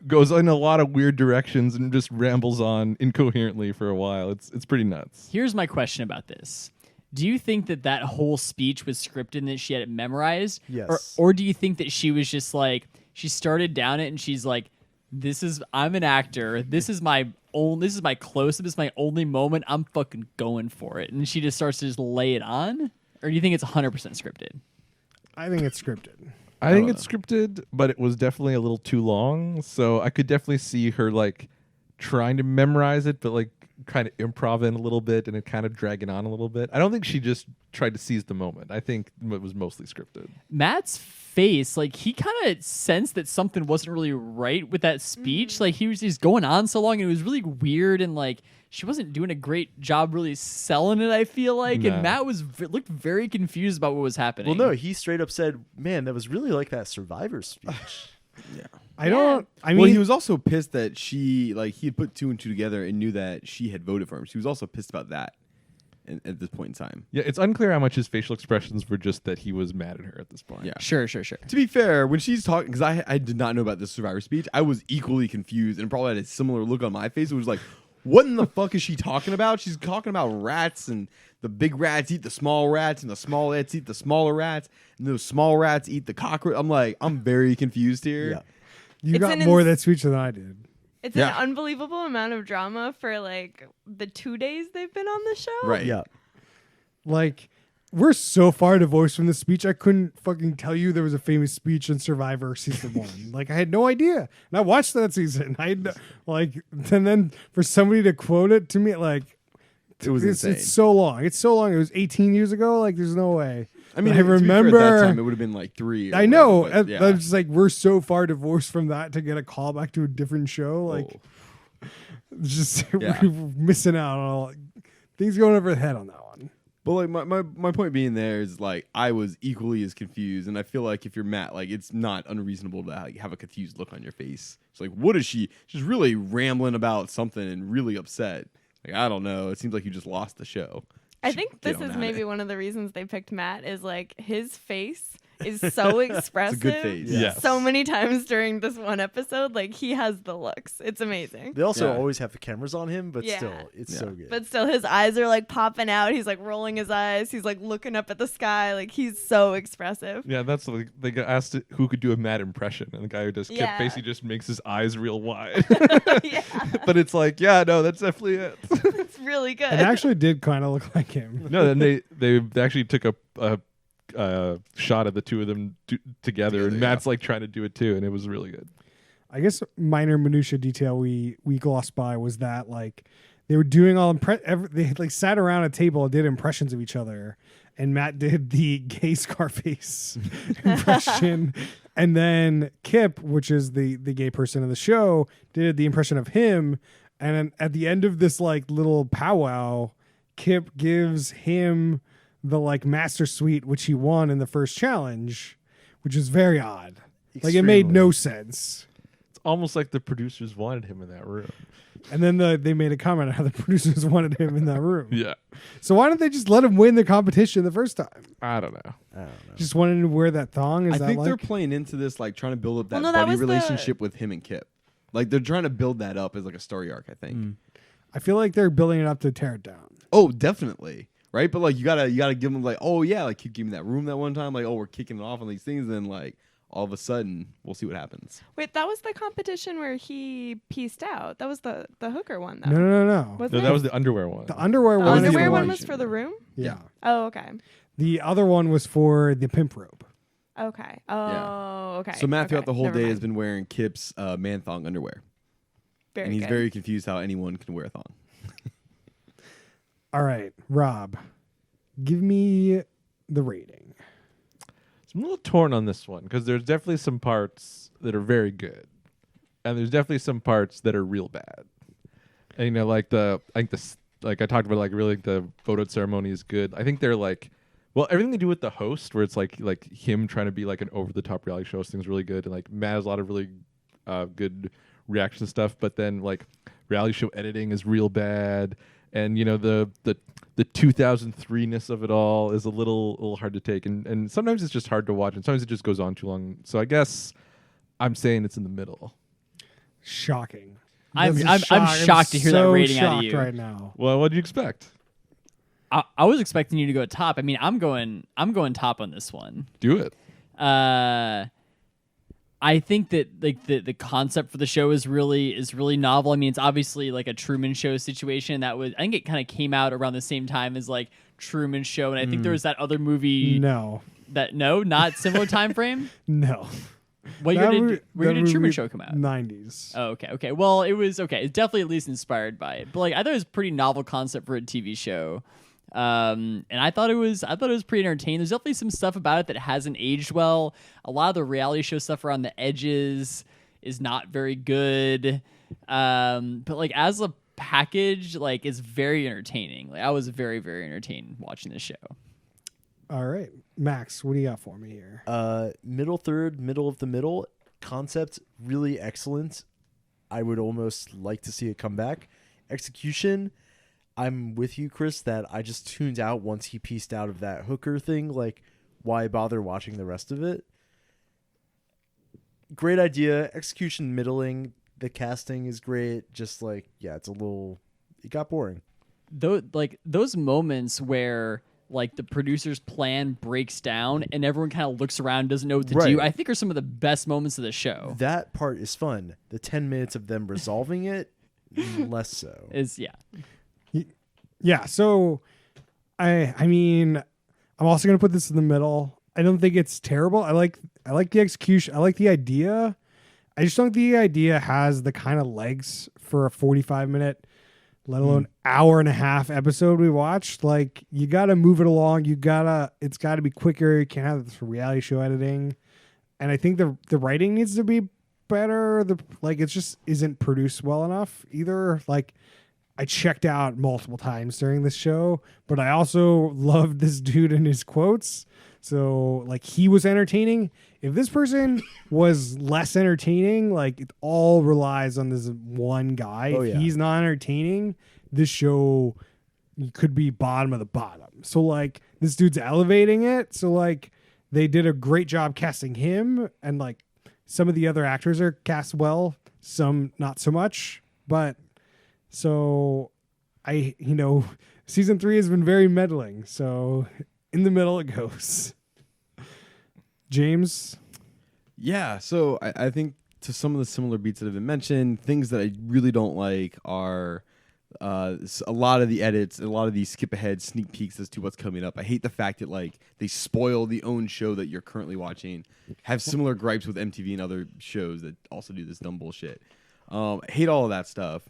goes in a lot of weird directions and just rambles on incoherently for a while. It's pretty nuts. Here's my question about this. Do you think that whole speech was scripted and that she had it memorized? Yes. Or do you think that she was just like, she started down it and she's like, I'm an actor. This is my close-up. This is my only moment. I'm fucking going for it. And she just starts to just lay it on? Or do you think it's 100% scripted? I think it's scripted. I think it's scripted, but it was definitely a little too long. So I could definitely see her like trying to memorize it, but like kind of improv in a little bit and it kind of dragging on a little bit. I don't think she just tried to seize the moment. I think it was mostly scripted. Matt's face, like he kind of sensed that something wasn't really right with that speech. Like he was just going on so long and it was really weird and like she wasn't doing a great job really selling it, I feel like. No. And Matt looked very confused about what was happening. Well, no, he straight up said, "Man, that was really like that Survivor speech." I mean, Well, he was also pissed that he had put two and two together and knew that she had voted for him. She was also pissed about that at this point in time. Yeah, it's unclear how much his facial expressions were just that he was mad at her at this point. Yeah. Sure. To be fair, when she's talking, because I did not know about this Survivor speech, I was equally confused and probably had a similar look on my face. It was like, what in the fuck is she talking about? She's talking about rats and the big rats eat the small rats and the small rats eat the smaller rats and those small rats eat the cockroach. I'm like, I'm very confused here. Yeah. you It's got an more of ins- that speech than I did. It's Yeah. an unbelievable amount of drama for like the 2 days they've been on the show. Right. Yeah. Like, we're so far divorced from the speech. I couldn't fucking tell you there was a famous speech in Survivor season 1. Like, I had no idea. And I watched that season. And then for somebody to quote it to me, like, It was insane. it's so long. It's so long. It was 18 years ago. Like, there's no way. I mean, I to be fair, remember at that time it would have been like 3. or I know. whatever, but, I'm just like, we're so far divorced from that to get a call back to a different show. Like, it's just Yeah. we're missing out on all things going over the head on that one. But like my point being there is like I was equally as confused, and I feel like if you're Matt, like it's not unreasonable to like, have a confused look on your face. It's like, what is she? She's really rambling about something and really upset. Like I don't know. It seems like you just lost the show. I think Get this on is at maybe it. one of the reasons they picked Matt is like his face is so expressive. face. Yeah. So many times during this one episode, like he has the looks. It's amazing. They also Yeah. always have the cameras on him, but Yeah. still, it's so good. But still, his eyes are like popping out. He's like rolling his eyes. He's like looking up at the sky. Like he's so expressive. Yeah, that's like they got asked who could do a Matt impression, and the guy who does Kip Yeah. basically just makes his eyes real wide. Yeah, But it's like, yeah, no, that's definitely it. it's really good. It actually did kind of look like him. No, then they actually took a shot of the two of them together, and yeah. Matt's like trying to do it too, and it was really good. I guess minor minutia detail we glossed by was that like they were doing all they like sat around a table and did impressions of each other, and Matt did the gay Scarface impression, and then Kip, which is the gay person in the show, did the impression of him, and then at the end of this like little powwow, Kip gives him the like master suite which he won in the first challenge, which is very odd. Like it made no sense. It's almost like the producers wanted him in that room. And then they made a comment on how the producers wanted him in that room. Yeah, So why didn't they just let him win the competition the first time? I don't know. I don't know. Just wanted him to wear that thong? Is I that think like? they're playing into this, like trying to build up that Well, no, that buddy was the- relationship with him and Kip. Like they're trying to build that up as like a story arc. I think. I feel like they're building it up to tear it down. Oh, definitely. right? But like you gotta give them like, oh yeah, like you gave me that room that one time, like, oh, we're kicking it off on these things, and then like all of a sudden we'll see what happens. Wait, that was the competition where he pieced out. That was the hooker one, though. No. Was No, it? that was the underwear one. The underwear The one. is underwear the one one- was for the room? Yeah. Oh, okay. The other one was for the pimp robe. Okay. Oh, okay. So Matt okay. throughout the whole Never day mind. has been wearing Kip's man thong underwear, very and he's good. very confused how anyone can wear a thong. All right, Rob, give me the rating. So I'm a little torn on this one because there's definitely some parts that are very good, and there's definitely some parts that are real bad. And you know, like like I talked about, like really the photo ceremony is good. I think they're like, well, everything they do with the host, where it's like him trying to be like an over the top reality show, thing's really good, and like Matt has a lot of really good reaction stuff. But then like reality show editing is real bad. And you know the 2003ness of it all is a little hard to take, and sometimes it's just hard to watch, and sometimes it just goes on too long. So I guess I'm saying it's in the middle. Shocking. I'm This is shocked to hear that so rating out of shocked you. right now. Well, what do you expect? I was expecting you to go top. I mean, I'm going top on this one. Do it. I think that like the concept for the show is really novel. I mean, it's obviously like a Truman Show situation that was. I think it kind of came out around the same time as like Truman Show, and I think there was that other movie No. not similar time frame. No. What year That did movie- where that did Truman movie- Show come out? 90s. Oh, okay. Well, it was okay. It's definitely at least inspired by it. But like, I thought it was a pretty novel concept for a TV show, and I thought it was pretty entertaining. There's definitely some stuff about it that hasn't aged well. A lot of the reality show stuff around the edges is not very good. But like as a package, like it's very entertaining. Like I was very very entertained watching this show. All right. Max, what do you got for me here? Middle third, middle of the middle. Concept really excellent. I would almost like to see it come back. Execution, I'm with you, Chris, that I just tuned out once he pieced out of that hooker thing. Like, why bother watching the rest of it? Great idea. Execution middling. The casting is great. Just like, yeah, it got boring. Those moments where like the producer's plan breaks down and everyone kind of looks around and doesn't know what to Right. do, I think are some of the best moments of the show. That part is fun. The 10 minutes of them resolving it, less so. Yeah, so I mean, I'm also going to put this in the middle. I don't think it's terrible. I like the execution. I like the idea. I just don't think the idea has the kind of legs for a 45-minute, let alone hour and a half episode we watched. Like, you got to move it along. It's got to be quicker. You can't have this for reality show editing. And I think the writing needs to be better. It just isn't produced well enough either. Like, I checked out multiple times during this show, but I also loved this dude and his quotes. So like he was entertaining. If this person was less entertaining, like it all relies on this one guy. Oh, if yeah. he's not entertaining, this show could be bottom of the bottom. So like this dude's elevating it. So like they did a great job casting him, and like some of the other actors are cast well, some not so much. But so season 3 has been very meddling. So in the middle it goes. James? Yeah, so I think to some of the similar beats that have been mentioned, things that I really don't like are a lot of the edits, a lot of these skip ahead sneak peeks as to what's coming up. I hate the fact that like they spoil the own show that you're currently watching. Have similar gripes with MTV and other shows that also do this dumb bullshit. I hate all of that stuff.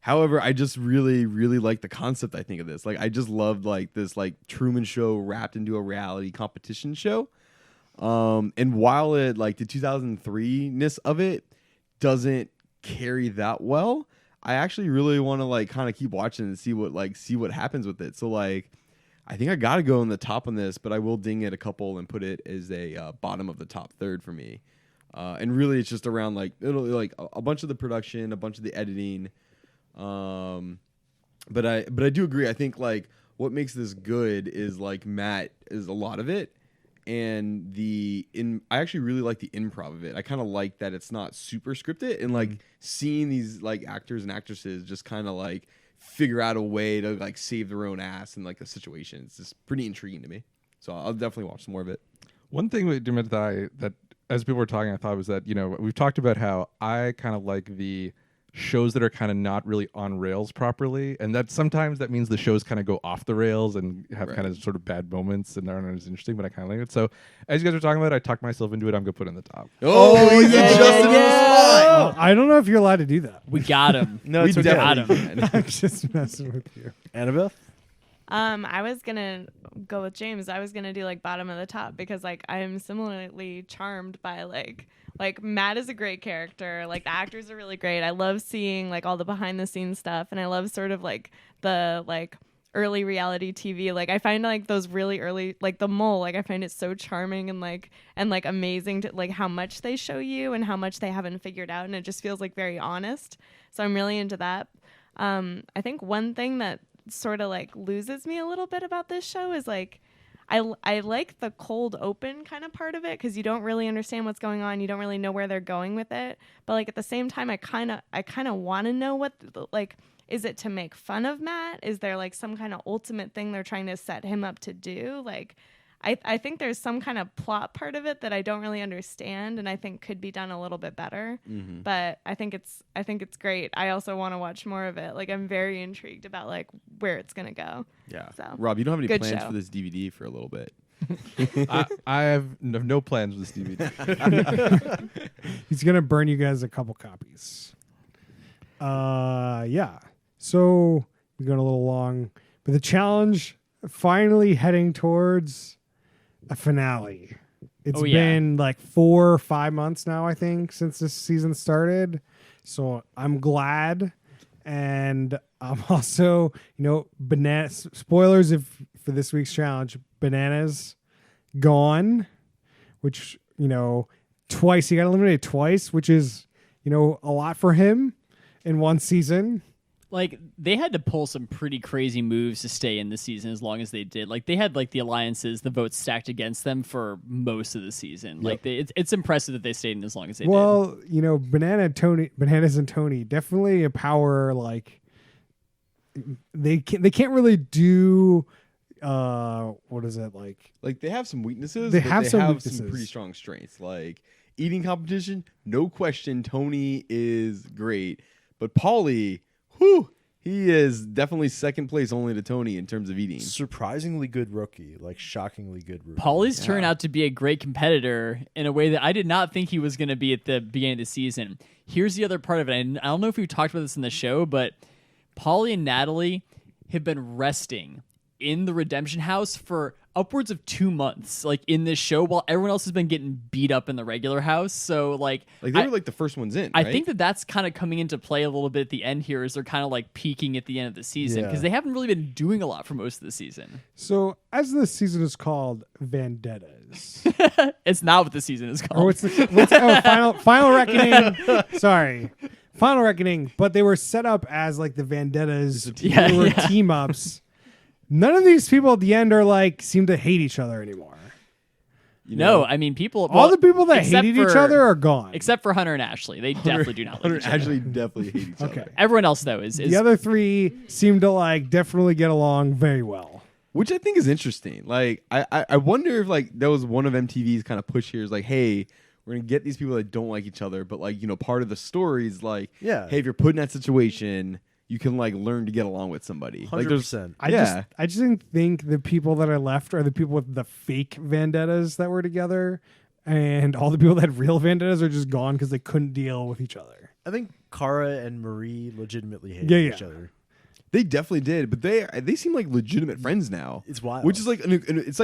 However, I just really, really like the concept, I think, of this. Like, I just loved like this like Truman Show wrapped into a reality competition show. And while it like the 2003-ness of it doesn't carry that well, I actually really want to like kind of keep watching and see what happens with it. So like, I think I got to go in the top on this, but I will ding it a couple and put it as a bottom of the top third for me. And really, it's just around like it'll like a bunch of the production, a bunch of the editing. But I do agree. I think like what makes this good is like Matt is a lot of it. And I actually really like the improv of it. I kind of like that it's not super scripted, and like seeing these like actors and actresses just kind of like figure out a way to like save their own ass in like a situation. It's just pretty intriguing to me. So I'll definitely watch some more of it. One thing that as people were talking, I thought was that, we've talked about how I kind of like the shows that are kind of not really on rails properly, and that sometimes that means the shows kind of go off the rails and have kind of sort of bad moments and aren't as interesting, but I kind of like it. So as you guys are talking about it, I talked myself into it. I'm going to put it in the top. Oh, he's adjusted on the Oh, spot. I don't know if you're allowed to do that. We got him. No, We it's okay. definitely can. I'm just messing with you. Annabeth? I was gonna go with James. I was gonna do like bottom of the top because like I am similarly charmed by like Matt is a great character. Like the actors are really great. I love seeing like all the behind the scenes stuff, and I love sort of like the like early reality TV. Like I find like those really early, like The Mole, like I find it so charming and like amazing to like how much they show you and how much they haven't figured out, and it just feels like very honest. So I'm really into that. I think one thing that sort of like loses me a little bit about this show is like I like the cold open kind of part of it because you don't really understand what's going on, you don't really know where they're going with it, but like at the same time I kind of want to know what like, is it to make fun of Matt? Is there like some kind of ultimate thing they're trying to set him up to do? Like I think there's some kind of plot part of it that I don't really understand and I think could be done a little bit better. Mm-hmm. But I think it's great. I also want to watch more of it. Like I'm very intrigued about like where it's gonna go. Yeah. So, Rob, you don't have any good plans show. for this DVD for a little bit? I have no plans with this DVD. He's gonna burn you guys a couple copies. Yeah. So we're going a little long, but the challenge finally heading towards a finale. It's been like 4 or 5 months now, I think, since this season started. So I'm glad. And I'm also, bananas. Spoilers for this week's challenge. Bananas gone, which twice. He got eliminated twice, which is a lot for him in one season. Like, they had to pull some pretty crazy moves to stay in the season as long as they did. Like, they had, like, the alliances, the votes stacked against them for most of the season. Yep. Like, it's impressive that they stayed in as long as they did. Well, Bananas and Tony, definitely a power, like, they can't really do, what is it, like? Like, they have some weaknesses, They but have they some have weaknesses. some pretty strong strengths. Like, eating competition, no question, Tony is great. But Paulie, he is definitely second place only to Tony in terms of eating. Surprisingly good rookie, like shockingly good rookie. Paulie's turned out to be a great competitor in a way that I did not think he was going to be at the beginning of the season. Here's the other part of it. And I don't know if we talked about this in the show, but Paulie and Natalie have been resting in the Redemption House for upwards of 2 months, like in this show, while everyone else has been getting beat up in the regular house. So like they were like the first ones in. I right? think that's kind of coming into play a little bit at the end here, as they're kind of like peaking at the end of the season because they haven't really been doing a lot for most of the season. So, as the season is called, Vendettas. It's not what the season is called. Final Reckoning. Sorry. Final Reckoning, but they were set up as like the Vendettas. They were team ups. None of these people at the end are like seem to hate each other anymore. No, I mean people. All the people that hated each other are gone, except for Hunter and Ashley. They definitely do not like each other. Ashley definitely hate each other. Everyone else though is the other three seem to like definitely get along very well. Which I think is interesting. Like I wonder if like that was one of MTV's kind of push here is like, hey, we're gonna get these people that don't like each other, but like part of the story is like, hey, if you're put in that situation, you can like learn to get along with somebody. 100%. Like I just didn't think the people that are left are the people with the fake vendettas that were together, and all the people that had real vendettas are just gone because they couldn't deal with each other. I think Kara and Marie legitimately hated each other. They definitely did, but they seem like legitimate friends now. It's wild. Which is like it's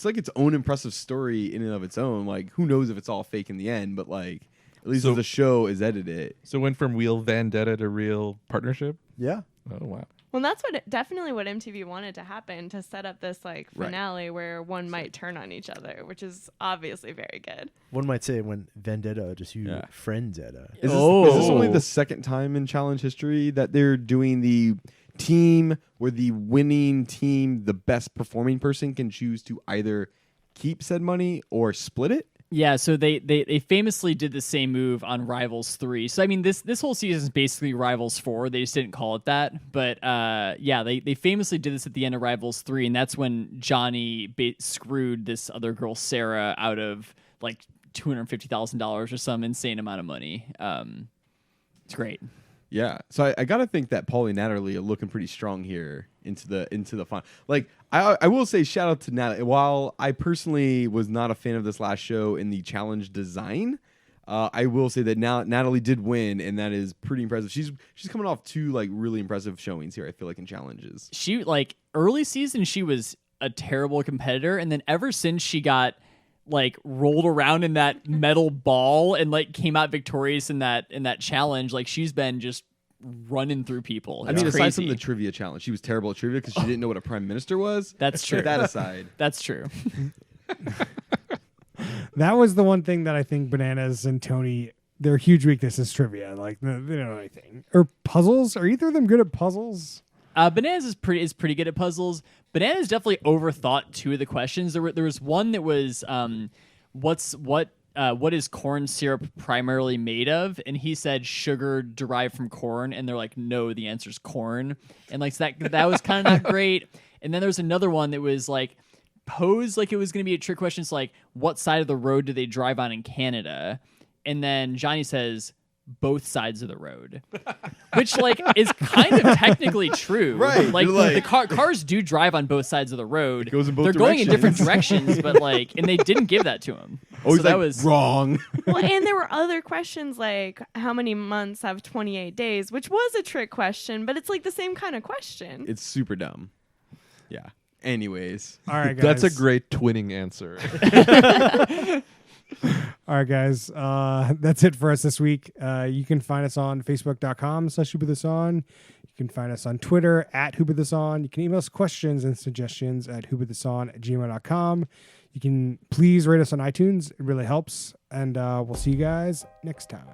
like its own impressive story in and of its own. Like who knows if it's all fake in the end, but like at least the show is edited. So it went from real vendetta to real partnership? Yeah. Oh wow. Well, that's definitely what MTV wanted to happen, to set up this like finale where one might turn on each other, which is obviously very good. One might say when vendetta just you friendetta. Is this only the second time in challenge history that they're doing the team where the winning team, the best performing person, can choose to either keep said money or split it? Yeah, so they famously did the same move on Rivals 3. So I mean this whole season is basically Rivals 4. They just didn't call it that. But yeah, they famously did this at the end of Rivals 3, and that's when Johnny screwed this other girl Sarah out of like $250,000 or some insane amount of money. It's great. Yeah, so I gotta think that Paulie and Natalie are looking pretty strong here into the final. Like I will say, shout out to Natalie. While I personally was not a fan of this last show in the challenge design, I will say that now Natalie did win, and that is pretty impressive. She's coming off 2 like really impressive showings here. I feel like in challenges. She like early season she was a terrible competitor, and then ever since she got like rolled around in that metal ball and like came out victorious in that challenge, like she's been just running through people. I mean, It's aside from crazy. the trivia challenge, she was terrible at trivia because she didn't know what a prime minister was. That's true. That aside, That's true. That was the one thing that I think Bananas and Tony, their huge weakness is trivia. Like they don't know anything. Or puzzles. Are either of them good at puzzles? Bananas is pretty good at puzzles. Bananas definitely overthought 2 of the questions. There was one that was what is corn syrup primarily made of? And he said sugar derived from corn, and they're like, no, the answer's corn. And like that was kind of not great. And then there was another one that was like posed like it was going to be a trick question. It's like, what side of the road do they drive on in Canada? And then Johnny says, both sides of the road, which like is kind of technically true. Right. Like, You're like- the cars do drive on both sides of the road. It goes in both They're going in different directions. directions, but like, and they didn't give that to him. oh, he's so that like, was wrong. Well, and there were other questions like how many months have 28 days, which was a trick question, but it's like the same kind of question. It's super dumb. Yeah. Anyways, All right, guys. That's a great twinning answer. All right, guys. That's it for us this week. You can find us on Facebook.com/WhoPutThisOn. You can find us on Twitter @WhoPutThisOn. You can email us questions and suggestions at WhoPutThisOn@gmail.com. You can please rate us on iTunes. It really helps. And we'll see you guys next time.